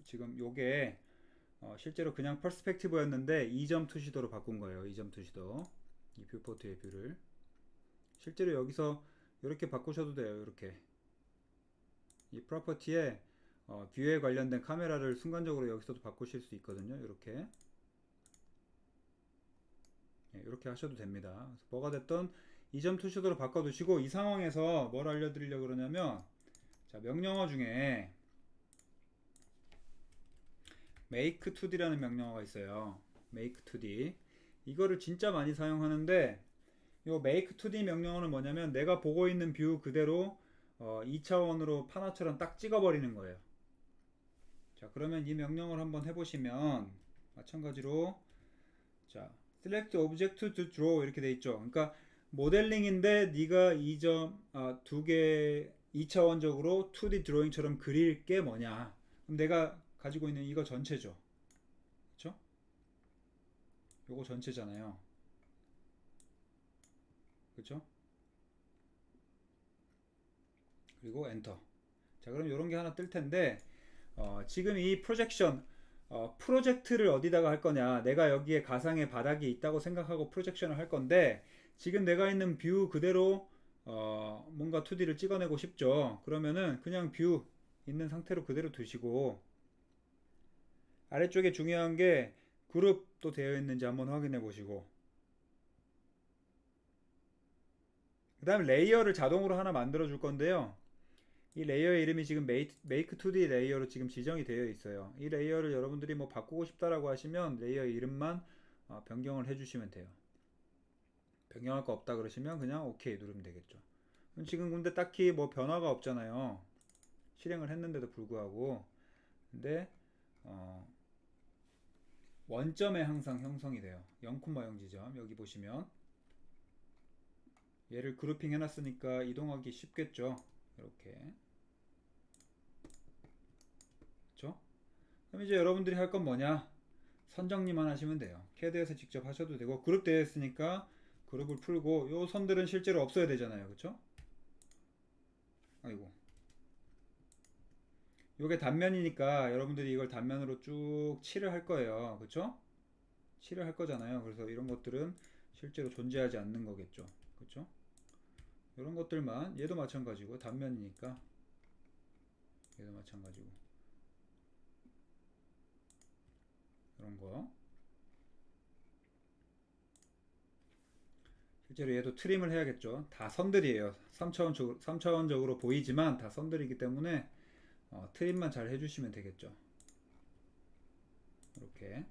지금 요게 실제로 그냥 퍼스펙티브였는데 2점 투시도로 바꾼 거예요. 2점 투시도. 이 뷰포트의 뷰를 실제로 여기서 이렇게 바꾸셔도 돼요. 이렇게 이 프로퍼티에 뷰에 관련된 카메라를 순간적으로 여기서도 바꾸실 수 있거든요. 이렇게 이렇게 하셔도 됩니다. 그래서 뭐가 됐든 2점 투시도로 바꿔두시고, 이 상황에서 뭘 알려드리려고 그러냐면, 자, 명령어 중에 make 2D라는 명령어가 있어요. make 2D. 이거를 진짜 많이 사용하는데, 이 make 2D 명령어는 뭐냐면 내가 보고 있는 뷰 그대로 2차원으로 파나처럼 딱 찍어버리는 거예요. 자, 그러면 이 명령어를 한번 해보시면 마찬가지로, 자, select object to draw 이렇게 돼 있죠. 그러니까 모델링인데 네가 두 개 2차원적으로 2D 드로잉처럼 그릴 게 뭐냐? 그럼 내가 가지고 있는 이거 전체죠. 그렇죠? 요거 전체잖아요. 그렇죠? 그리고 엔터. 자, 그럼 이런 게 하나 뜰 텐데, 지금 이 프로젝트를 어디다가 할 거냐? 내가 여기에 가상의 바닥이 있다고 생각하고 프로젝션을 할 건데, 지금 내가 있는 뷰 그대로 뭔가 2D를 찍어내고 싶죠. 그러면은 그냥 뷰 있는 상태로 그대로 두시고, 아래쪽에 중요한 게 그룹도 되어 있는지 한번 확인해 보시고, 그 다음에 레이어를 자동으로 하나 만들어 줄 건데요. 이 레이어의 이름이 지금 Make 2D 레이어로 지금 지정이 되어 있어요. 이 레이어를 여러분들이 뭐 바꾸고 싶다라고 하시면 레이어 이름만 변경을 해주시면 돼요. 변경할 거 없다 그러시면 그냥 OK 누르면 되겠죠. 지금 근데 딱히 뭐 변화가 없잖아요. 실행을 했는데도 불구하고. 근데 원점에 항상 형성이 돼요. 0,0 지점 여기 보시면 얘를 그룹핑 해놨으니까 이동하기 쉽겠죠. 이렇게. 그렇죠? 그럼 이제 여러분들이 할 건 뭐냐? 선정리만 하시면 돼요. 캐드에서 직접 하셔도 되고, 그룹 되어 있으니까 그룹을 풀고, 요 선들은 실제로 없어야 되잖아요. 그쵸? 아이고. 요게 단면이니까 여러분들이 이걸 단면으로 쭉 칠을 할 거예요. 그쵸? 칠을 할 거잖아요. 그래서 이런 것들은 실제로 존재하지 않는 거겠죠. 그쵸? 이런 것들만, 얘도 마찬가지고, 단면이니까 얘도 마찬가지고, 이런 거. 실제로 얘도 트림을 해야겠죠. 다 선들이에요. 3차원적으로 보이지만 다 선들이기 때문에 트림만 잘 해주시면 되겠죠. 이렇게.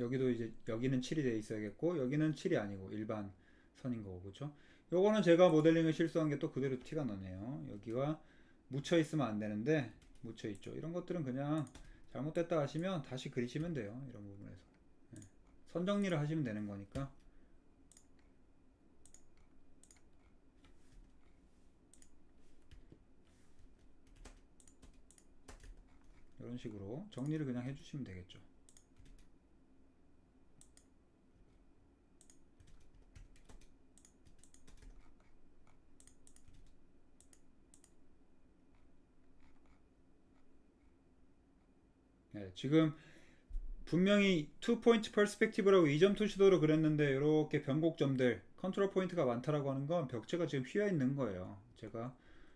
여기도 이제 여기는 7이 돼 있어야겠고 여기는 7이 아니고 일반 선인 거고 그렇죠? 요거는 제가 모델링을 실수한 게 또 그대로 티가 나네요. 여기가 묻혀 있으면 안 되는데 묻혀 있죠. 이런 것들은 그냥 잘못됐다 하시면 다시 그리시면 돼요. 이런 부분에서 선 정리를 하시면 되는 거니까 이런 식으로 정리를 그냥 해주시면 되겠죠. 네, 지금 분명히 투 포인트 퍼스펙티브라고 이점 투시도로 그랬는데 이렇게 변곡점들 컨트롤 포인트가 많다라고 하는 건 벽체가 지금 휘어 있는 거예요. 제가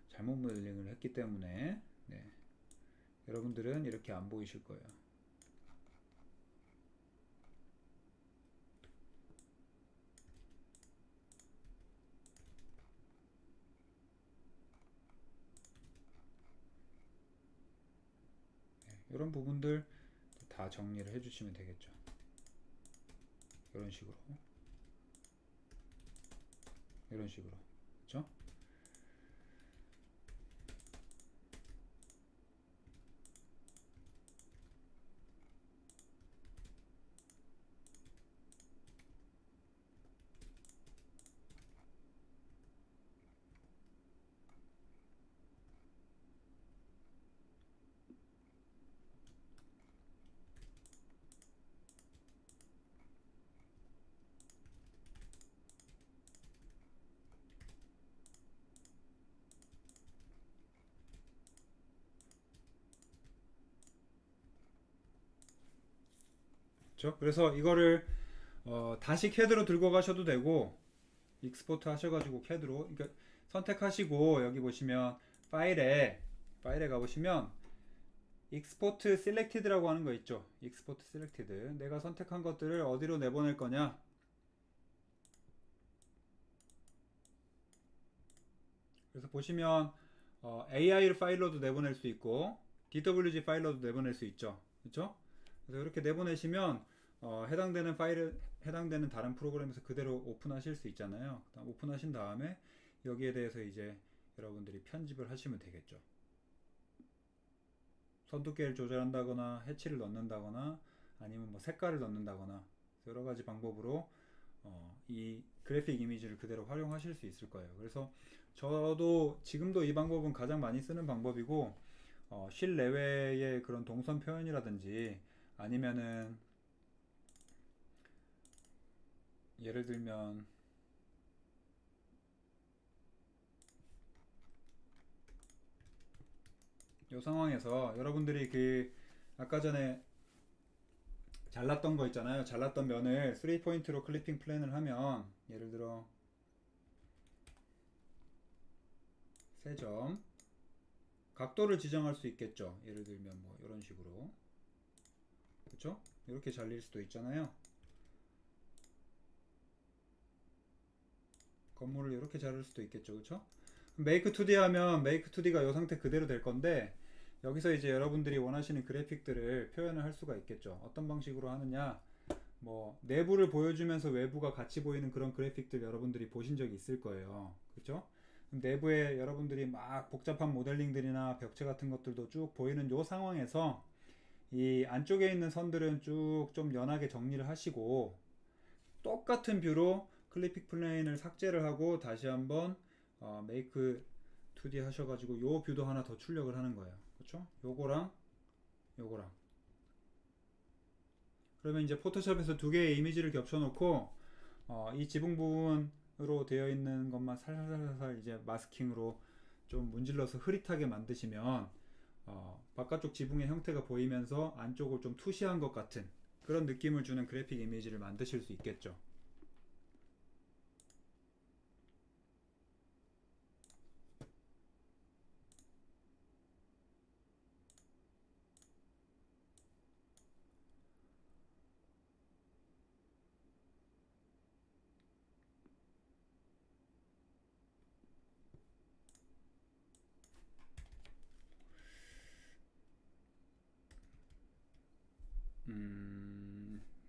잘못 모델링을 했기 때문에 네, 여러분들은 이렇게 안 보이실 거예요. 네, 이런 부분들 다 정리를 해주시면 되겠죠. 이런 식으로 이런 식으로 그렇죠? 그렇죠? 그래서 이거를 다시 캐드로 들고 가셔도 되고 익스포트 하셔가지고 캐드로 그러니까 선택하시고 여기 보시면 파일에 가보시면 익스포트 셀렉티드라고 하는 거 있죠. 익스포트 셀렉티드 내가 선택한 것들을 어디로 내보낼 거냐. 그래서 보시면 AI 파일로도 내보낼 수 있고 DWG 파일로도 내보낼 수 있죠. 그렇죠? 그래서 이렇게 내보내시면 해당되는 파일을 해당되는 다른 프로그램에서 그대로 오픈하실 수 있잖아요. 오픈하신 다음에 여기에 대해서 이제 여러분들이 편집을 하시면 되겠죠. 선두께를 조절한다거나 해치를 넣는다거나 아니면 뭐 색깔을 넣는다거나 여러 가지 방법으로 이 그래픽 이미지를 그대로 활용하실 수 있을 거예요. 그래서 저도 지금도 이 방법은 가장 많이 쓰는 방법이고 실내외의 그런 동선 표현이라든지 아니면은 예를 들면 이 상황에서 여러분들이 그 아까 전에 잘랐던 거 있잖아요. 잘랐던 면을 3포인트로 클리핑 플랜을 하면 예를 들어 3점 각도를 지정할 수 있겠죠. 예를 들면 뭐 이런 식으로 그렇죠? 이렇게 잘릴 수도 있잖아요. 건물을 이렇게 자를 수도 있겠죠. 그렇죠? 메이크 2D 하면 메이크 2D가 이 상태 그대로 될 건데 여기서 이제 여러분들이 원하시는 그래픽들을 표현을 할 수가 있겠죠. 어떤 방식으로 하느냐 뭐 내부를 보여주면서 외부가 같이 보이는 그런 그래픽들 여러분들이 보신 적이 있을 거예요. 그렇죠? 내부에 여러분들이 막 복잡한 모델링들이나 벽체 같은 것들도 쭉 보이는 요 상황에서 이 안쪽에 있는 선들은 쭉 좀 연하게 정리를 하시고 똑같은 뷰로 클리픽 플레인을 삭제를 하고 다시 한번 메이크 2D 하셔가지고 요 뷰도 하나 더 출력을 하는 거예요. 그렇죠? 요거랑 요거랑 그러면 이제 포토샵에서 두 개의 이미지를 겹쳐놓고 이 지붕 부분으로 되어 있는 것만 살살살살 이제 마스킹으로 좀 문질러서 흐릿하게 만드시면 바깥쪽 지붕의 형태가 보이면서 안쪽을 좀 투시한 것 같은 그런 느낌을 주는 그래픽 이미지를 만드실 수 있겠죠.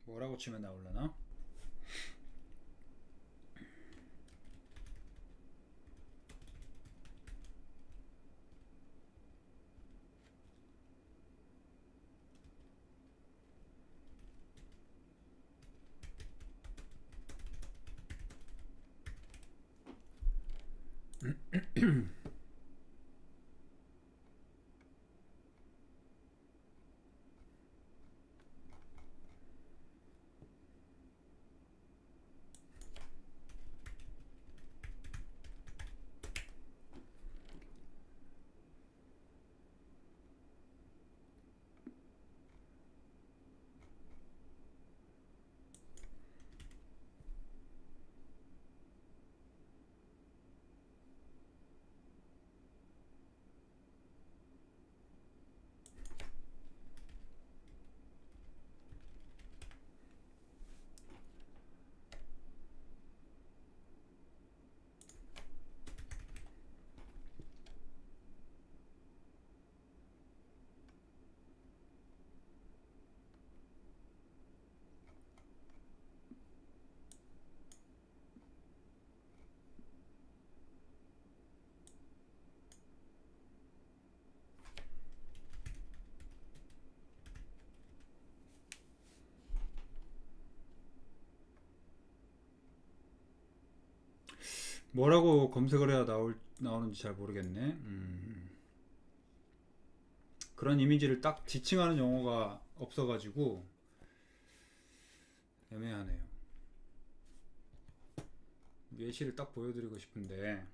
뭐라고 뭐라고 치면 나올려나? 뭐라고 검색을 해야 나오는지 잘 모르겠네. 그런 이미지를 딱 지칭하는 용어가 없어가지고 애매하네요. 예시를 딱 보여드리고 싶은데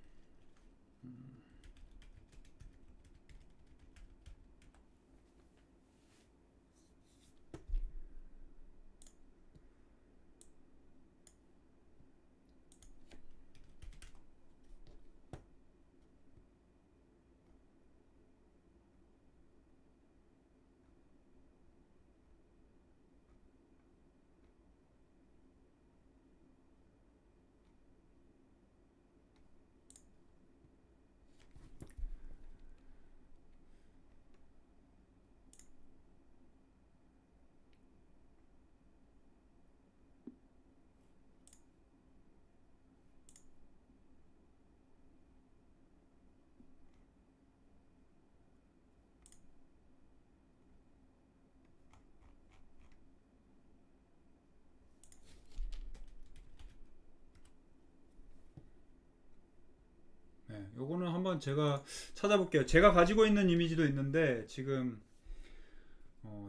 네, 요거는 한번 제가 찾아볼게요. 제가 가지고 있는 이미지도 있는데 지금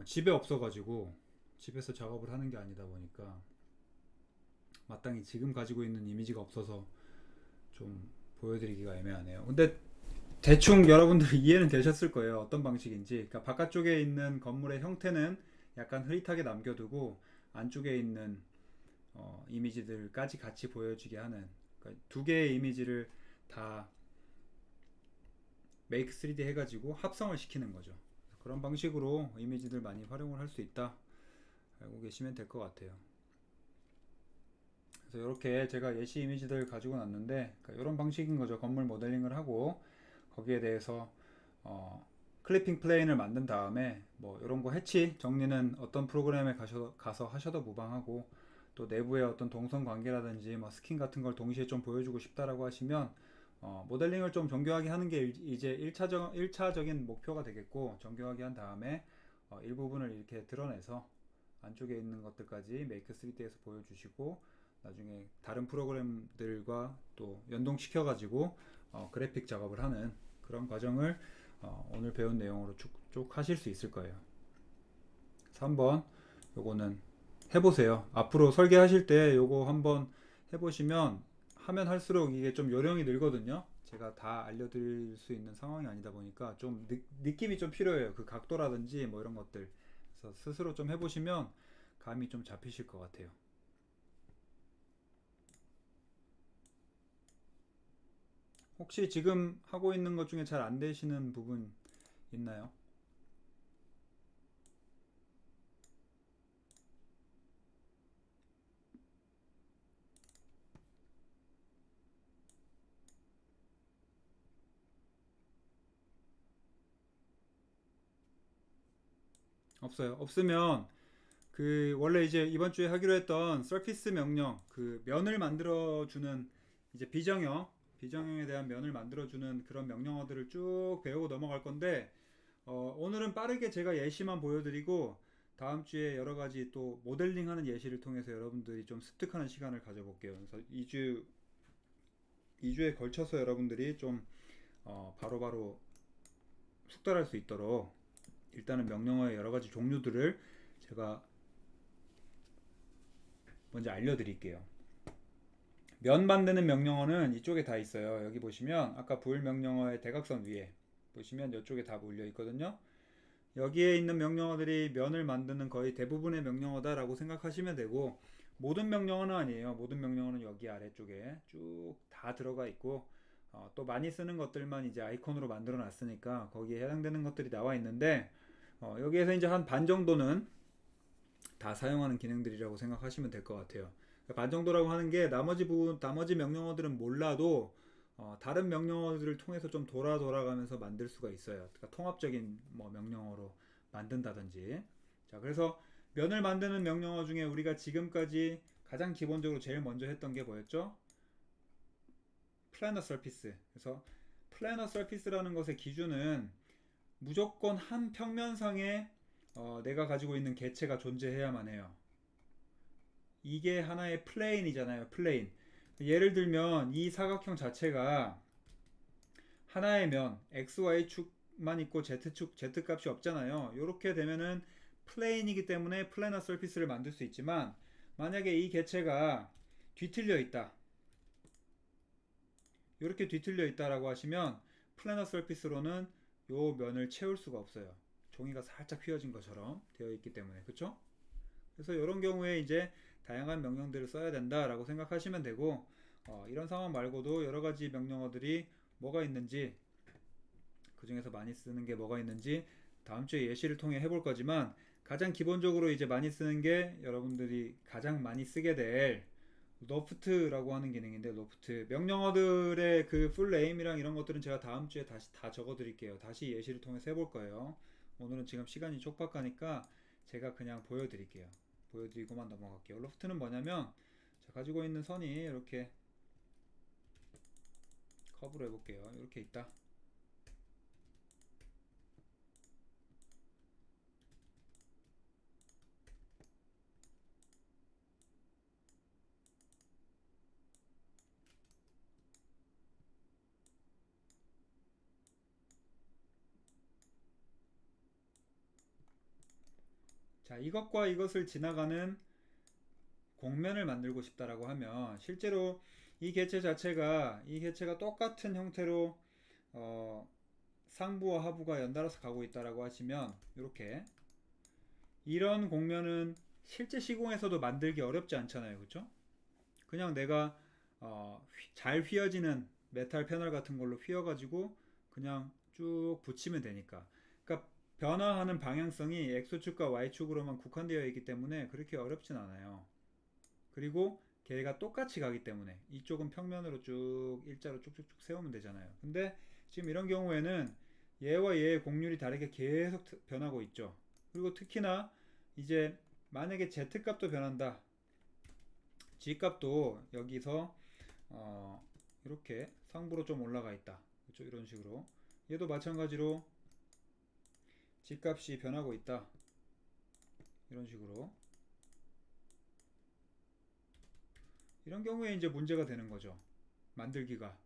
집에 없어가지고 집에서 작업을 하는 게 아니다 보니까 마땅히 지금 가지고 있는 이미지가 없어서 좀 보여드리기가 애매하네요. 근데 대충 여러분들 이해는 되셨을 거예요. 어떤 방식인지. 그러니까 바깥쪽에 있는 건물의 형태는 약간 흐릿하게 남겨두고 안쪽에 있는 이미지들까지 같이 보여주게 하는, 그러니까 두 개의 이미지를 다 메이크 3D 해가지고 합성을 시키는 거죠. 그런 방식으로 이미지들 많이 활용을 할 수 있다 알고 계시면 될 것 같아요. 그래서 이렇게 제가 예시 이미지들 가지고 놨는데, 그러니까 이런 방식인 거죠. 건물 모델링을 하고 거기에 대해서 클리핑 플레인을 만든 다음에 뭐 이런 거 해치 정리는 어떤 프로그램에 가서 하셔도 무방하고, 또 내부의 어떤 동선 관계라든지 뭐 스킨 같은 걸 동시에 좀 보여주고 싶다라고 하시면 모델링을 좀 정교하게 하는 게 이제 1차적인 목표가 되겠고, 정교하게 한 다음에 일부분을 이렇게 드러내서 안쪽에 있는 것들까지 메이크 3D에서 보여주시고, 나중에 다른 프로그램들과 또 연동시켜 가지고 그래픽 작업을 하는 그런 과정을 오늘 배운 내용으로 쭉 하실 수 있을 거예요. 그래서 한번 요거는 해보세요. 앞으로 설계하실 때 요거 한번 해보시면 하면 할수록 이게 좀 요령이 늘거든요. 제가 다 알려드릴 수 있는 상황이 아니다 보니까 좀 느낌이 좀 필요해요. 그 각도라든지 뭐 이런 것들. 그래서 스스로 좀 해보시면 감이 좀 잡히실 것 같아요. 혹시 지금 하고 있는 것 중에 잘 안 되시는 부분 있나요? 없어요. 없으면 그 원래 이제 이번 주에 하기로 했던 서피스 명령, 그 면을 만들어주는 이제 비정형에 대한 면을 만들어주는 그런 명령어들을 쭉 배우고 넘어갈 건데, 오늘은 빠르게 제가 예시만 보여드리고 다음 주에 여러 가지 또 모델링하는 예시를 통해서 여러분들이 좀 습득하는 시간을 가져볼게요. 그래서 2주에 걸쳐서 여러분들이 좀 바로바로 숙달할 수 있도록 일단은 명령어의 여러 가지 종류들을 제가 먼저 알려드릴게요. 면 만드는 명령어는 이쪽에 다 있어요. 여기 보시면 아까 부을 명령어의 대각선 위에 보시면 이쪽에 다 몰려 있거든요. 여기에 있는 명령어들이 면을 만드는 거의 대부분의 명령어다라고 생각하시면 되고, 모든 명령어는 아니에요. 모든 명령어는 여기 아래쪽에 쭉 다 들어가 있고, 또 많이 쓰는 것들만 이제 아이콘으로 만들어 놨으니까 거기에 해당되는 것들이 나와 있는데, 여기에서 이제 한 반 정도는 다 사용하는 기능들이라고 생각하시면 될 것 같아요. 반 정도라고 하는 게 나머지 명령어들은 몰라도 다른 명령어들을 통해서 좀 돌아가면서 만들 수가 있어요. 그러니까 통합적인 뭐 명령어로 만든다든지. 자, 그래서 면을 만드는 명령어 중에 우리가 지금까지 가장 기본적으로 제일 먼저 했던 게 뭐였죠? 플래너 서피스. 그래서 플래너 서피스라는 것의 기준은 무조건 한 평면상에 내가 가지고 있는 개체가 존재해야만 해요. 이게 하나의 플레인이잖아요. 플레인. 예를 들면 이 사각형 자체가 하나의 면 XY축만 있고 Z축 Z값이 없잖아요. 이렇게 되면은 플레인이기 때문에 플래너 서피스를 만들 수 있지만, 만약에 이 개체가 뒤틀려 있다, 이렇게 뒤틀려 있다라고 하시면 플래너 서피스로는 요 면을 채울 수가 없어요. 종이가 살짝 휘어진 것처럼 되어 있기 때문에. 그쵸? 그래서 이런 경우에 이제 다양한 명령들을 써야 된다라고 생각하시면 되고, 이런 상황 말고도 여러 가지 명령어들이 뭐가 있는지, 그 중에서 많이 쓰는 게 뭐가 있는지 다음 주에 예시를 통해 해볼 거지만, 가장 기본적으로 이제 많이 쓰는 게 여러분들이 가장 많이 쓰게 될 로프트라고 하는 기능인데, 로프트 명령어들의 그 풀 네임이랑 이런 것들은 제가 다음 주에 다시 다 적어 드릴게요. 다시 예시를 통해서 해볼 거예요. 오늘은 지금 시간이 촉박하니까 제가 그냥 보여드릴게요. 보여드리고만 넘어갈게요. 로프트는 뭐냐면, 자, 가지고 있는 선이 이렇게 커브로 해볼게요. 이렇게 있다. 자, 이것과 이것을 지나가는 곡면을 만들고 싶다라고 하면, 실제로 이 개체가 똑같은 형태로 상부와 하부가 연달아서 가고 있다라고 하시면, 이렇게 이런 곡면은 실제 시공에서도 만들기 어렵지 않잖아요. 그쵸? 그냥 내가 잘 휘어지는 메탈 패널 같은 걸로 휘어가지고 그냥 쭉 붙이면 되니까. 그러니까 변화하는 방향성이 X축과 Y축으로만 국한되어 있기 때문에 그렇게 어렵진 않아요. 그리고 걔가 똑같이 가기 때문에 이쪽은 평면으로 쭉 일자로 쭉쭉쭉 세우면 되잖아요. 근데 지금 이런 경우에는 얘와 얘의 곡률이 다르게 계속 변하고 있죠. 그리고 특히나 이제 만약에 Z값도 변한다, G값도 여기서 이렇게 상부로 좀 올라가 있다, 그렇죠? 이런 식으로 얘도 마찬가지로 G값이 변하고 있다, 이런 식으로. 이런 경우에 이제 문제가 되는 거죠, 만들기가.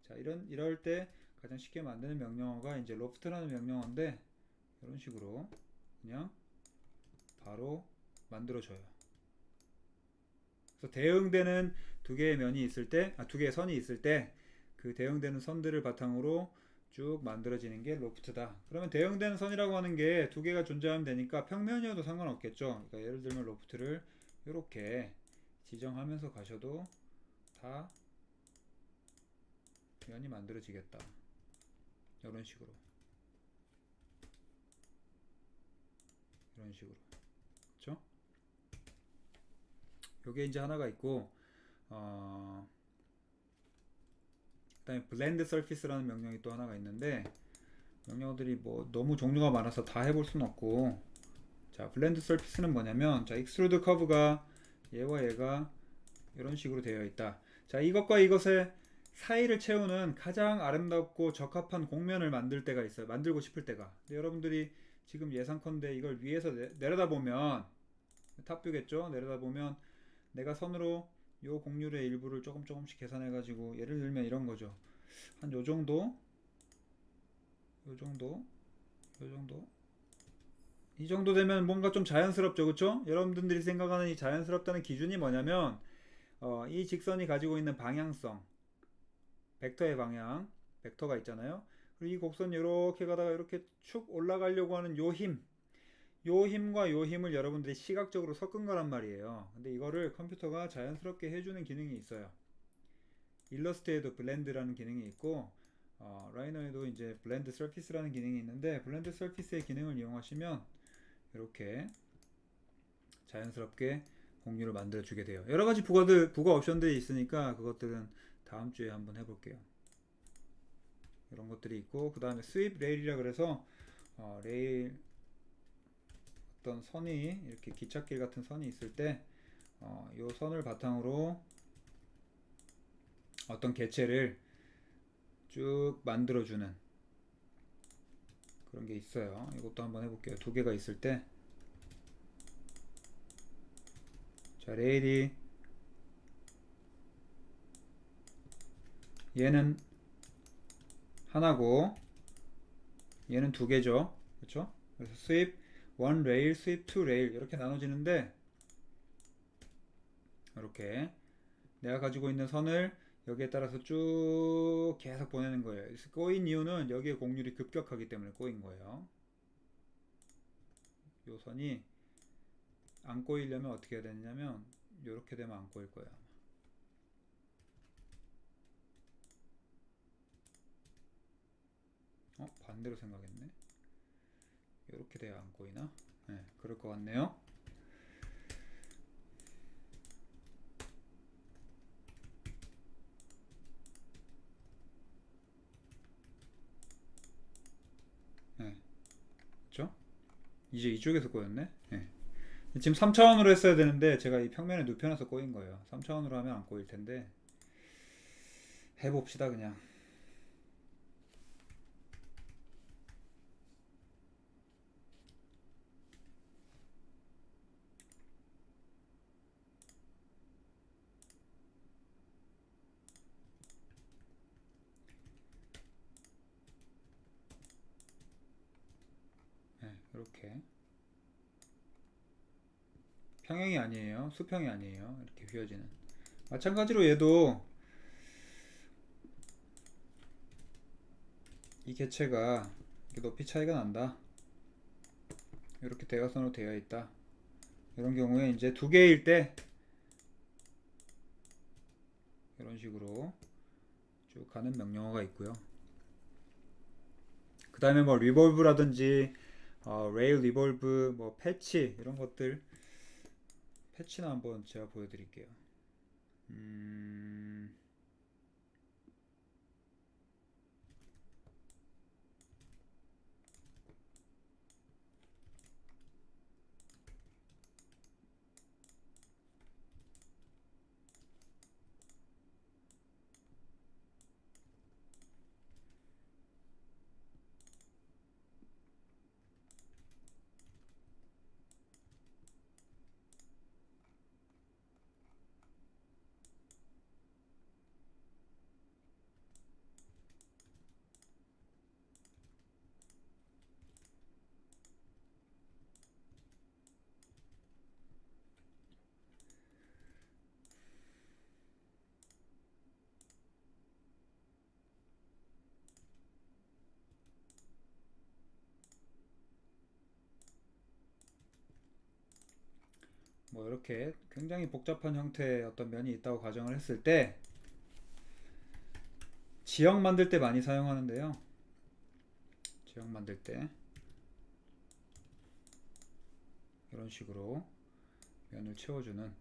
자, 이럴 때 가장 쉽게 만드는 명령어가 이제 로프트라는 명령어인데, 이런 식으로 그냥 바로 만들어줘요. 그래서 대응되는 두 개의 면이 있을 때, 두 개의 선이 있을 때, 그 대응되는 선들을 바탕으로 쭉 만들어지는 게 로프트다. 그러면 대응되는 선이라고 하는 게 두 개가 존재하면 되니까 평면이어도 상관없겠죠. 그러니까 예를 들면 로프트를 이렇게 지정하면서 가셔도 다 면이 만들어지겠다. 이런 식으로. 이런 식으로. 그렇죠? 요게 이제 하나가 있고, 그다음에 블렌드 서피스라는 명령이 또 하나가 있는데, 명령어들이 뭐 너무 종류가 많아서 다 해볼 수는 없고, 자, 블렌드 서피스는 뭐냐면, 자, 익스트루드 커브가 얘와 얘가 이런 식으로 되어 있다. 자, 이것과 이것의 사이를 채우는 가장 아름답고 적합한 곡면을 만들 때가 있어요. 만들고 싶을 때가. 근데 여러분들이 지금 예상컨대 이걸 위에서 내려다보면, 탑뷰겠죠? 내려다보면 내가 선으로 요 곡률의 일부를 조금씩 계산해가지고, 예를 들면 이런 거죠. 한 요 정도, 요 정도, 요 정도, 이 정도 되면 뭔가 좀 자연스럽죠, 그쵸? 여러분들이 생각하는 이 자연스럽다는 기준이 뭐냐면, 이 직선이 가지고 있는 방향성, 벡터의 방향, 벡터가 있잖아요. 그리고 이 곡선이 이렇게 가다가 이렇게 축 올라가려고 하는 요 힘과 요 힘을 여러분들이 시각적으로 섞은 거란 말이에요. 근데 이거를 컴퓨터가 자연스럽게 해주는 기능이 있어요. 일러스트에도 블렌드라는 기능이 있고, 라이너에도 이제 블렌드 서피스라는 기능이 있는데, 블렌드 서피스의 기능을 이용하시면 이렇게 자연스럽게 공유를 만들어 주게 돼요. 여러 가지 부가 옵션들이 있으니까 그것들은 다음 주에 한번 해볼게요. 이런 것들이 있고, 그 다음에 스윕 레일이라 그래서 레일 어떤 선이 이렇게 기찻길 같은 선이 있을 때 이 선을 바탕으로 어떤 개체를 쭉 만들어주는 그런 게 있어요. 이것도 한번 해볼게요. 두 개가 있을 때, 자, 레일이 얘는 하나고 얘는 두 개죠. 그렇죠? 그래서 스윕 1 레일, 스윕 2 레일 이렇게 나눠지는데, 이렇게 내가 가지고 있는 선을 여기에 따라서 쭉 계속 보내는 거예요. 꼬인 이유는 여기에 곡률이 급격하기 때문에 꼬인 거예요. 이 선이 안 꼬이려면 어떻게 해야 되냐면 이렇게 되면 안 꼬일 거예요. 반대로 생각했네. 이렇게 돼야 안 꼬이나? 네, 그럴 것 같네요. 네, 그렇죠? 이제 이쪽에서 꼬였네. 네. 지금 3차원으로 했어야 되는데 제가 이 평면에 눕혀놔서 꼬인 거예요. 3차원으로 하면 안 꼬일 텐데 해봅시다 그냥. 네, 이렇게 평행이 아니에요. 수평이 아니에요. 이렇게 휘어지는. 마찬가지로 얘도 이 개체가 이렇게 높이 차이가 난다. 이렇게 대각선으로 되어 있다. 이런 경우에 이제 두 개일 때 이런 식으로 쭉 가는 명령어가 있고요. 그 다음에 뭐 리볼브라든지 레일 리볼브, 뭐 패치 이런 것들, 패치나 한번 제가 보여드릴게요. 뭐 이렇게 굉장히 복잡한 형태의 어떤 면이 있다고 가정을 했을 때 지형 만들 때 많이 사용하는데요. 지형 만들 때 이런 식으로 면을 채워주는,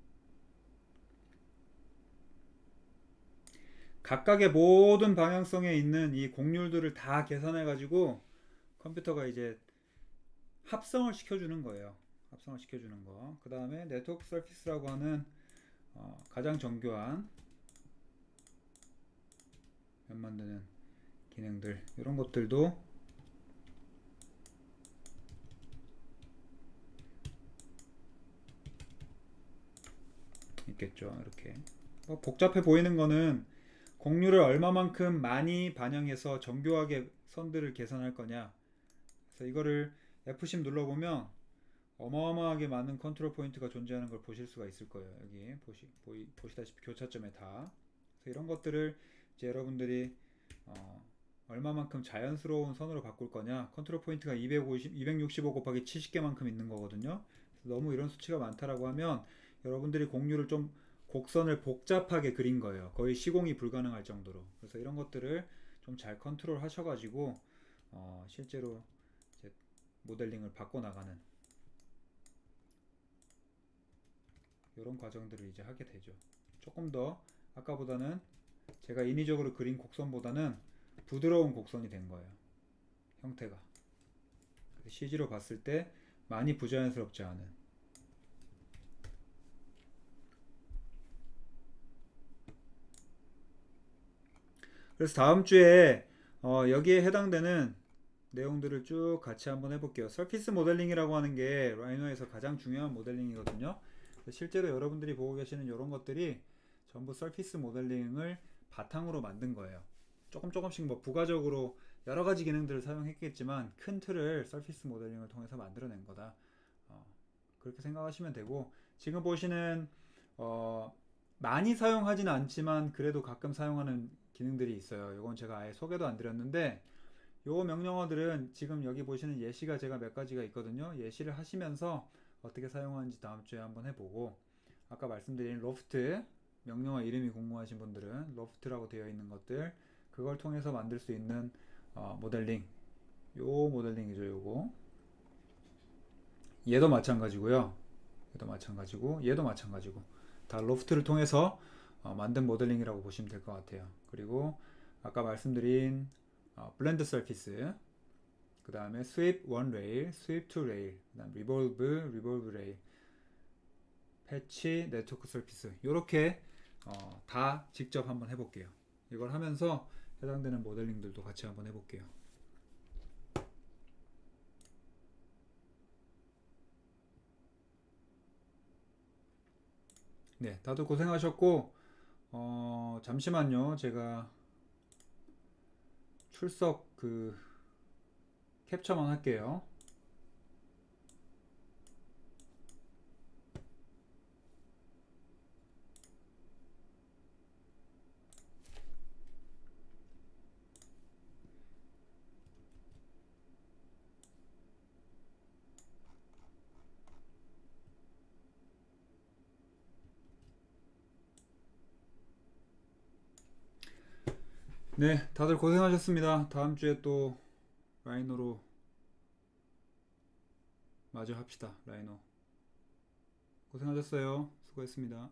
각각의 모든 방향성에 있는 이 곡률들을 다 계산해 가지고 컴퓨터가 이제 합성을 시켜주는 거예요. 합성을 시켜주는 거. 그 다음에 네트워크 서피스라고 하는 가장 정교한 면 만드는 기능들, 이런 것들도 있겠죠. 이렇게 복잡해 보이는 거는 공률을 얼마만큼 많이 반영해서 정교하게 선들을 계산할 거냐. 그래서 이거를 F10 눌러보면 어마어마하게 많은 컨트롤 포인트가 존재하는 걸 보실 수가 있을 거예요. 여기 보시다시피 교차점에 다. 그래서 이런 것들을 이제 여러분들이 얼마만큼 자연스러운 선으로 바꿀 거냐. 컨트롤 포인트가 265 곱하기 70개만큼 있는 거거든요. 너무 이런 수치가 많다라고 하면 여러분들이 공률을 좀 곡선을 복잡하게 그린 거예요. 거의 시공이 불가능할 정도로. 그래서 이런 것들을 좀 잘 컨트롤 하셔가지고 실제로 이제 모델링을 바꿔나가는 이런 과정들을 이제 하게 되죠. 조금 더 아까보다는 제가 인위적으로 그린 곡선보다는 부드러운 곡선이 된 거예요. 형태가. CG로 봤을 때 많이 부자연스럽지 않은. 그래서 다음 주에 여기에 해당되는 내용들을 쭉 같이 한번 해볼게요. 서피스 모델링이라고 하는 게 라이노에서 가장 중요한 모델링이거든요. 실제로 여러분들이 보고 계시는 이런 것들이 전부 서피스 모델링을 바탕으로 만든 거예요. 조금씩 뭐 부가적으로 여러 가지 기능들을 사용했겠지만 큰 틀을 서피스 모델링을 통해서 만들어낸 거다. 그렇게 생각하시면 되고, 지금 보시는 많이 사용하지는 않지만 그래도 가끔 사용하는 기능들이 있어요. 이건 제가 아예 소개도 안 드렸는데, 요 명령어들은 지금 여기 보시는 예시가 제가 몇 가지가 있거든요. 예시를 하시면서 어떻게 사용하는지 다음 주에 한번 해보고, 아까 말씀드린 로프트, 명령어 이름이 궁금하신 분들은 로프트라고 되어 있는 것들, 그걸 통해서 만들 수 있는 모델링, 요 모델링이죠. 요거 얘도 마찬가지고요. 얘도 마찬가지고 얘도 마찬가지고 다 로프트를 통해서 만든 모델링이라고 보시면 될 것 같아요. 그리고 아까 말씀드린 블렌드 서피스, 그 다음에 스윕 1 레일, 스윕 2 레일, 그 다음 리볼브 레일, 패치, 네트워크 서피스, 이렇게 다 직접 한번 해볼게요. 이걸 하면서 해당되는 모델링들도 같이 한번 해볼게요. 네, 다들 고생하셨고, 잠시만요. 제가 출석 캡처만 할게요. 네, 다들 고생하셨습니다. 다음 주에 또 라이노로 마주 합시다. 라이노. 고생하셨어요. 수고했습니다.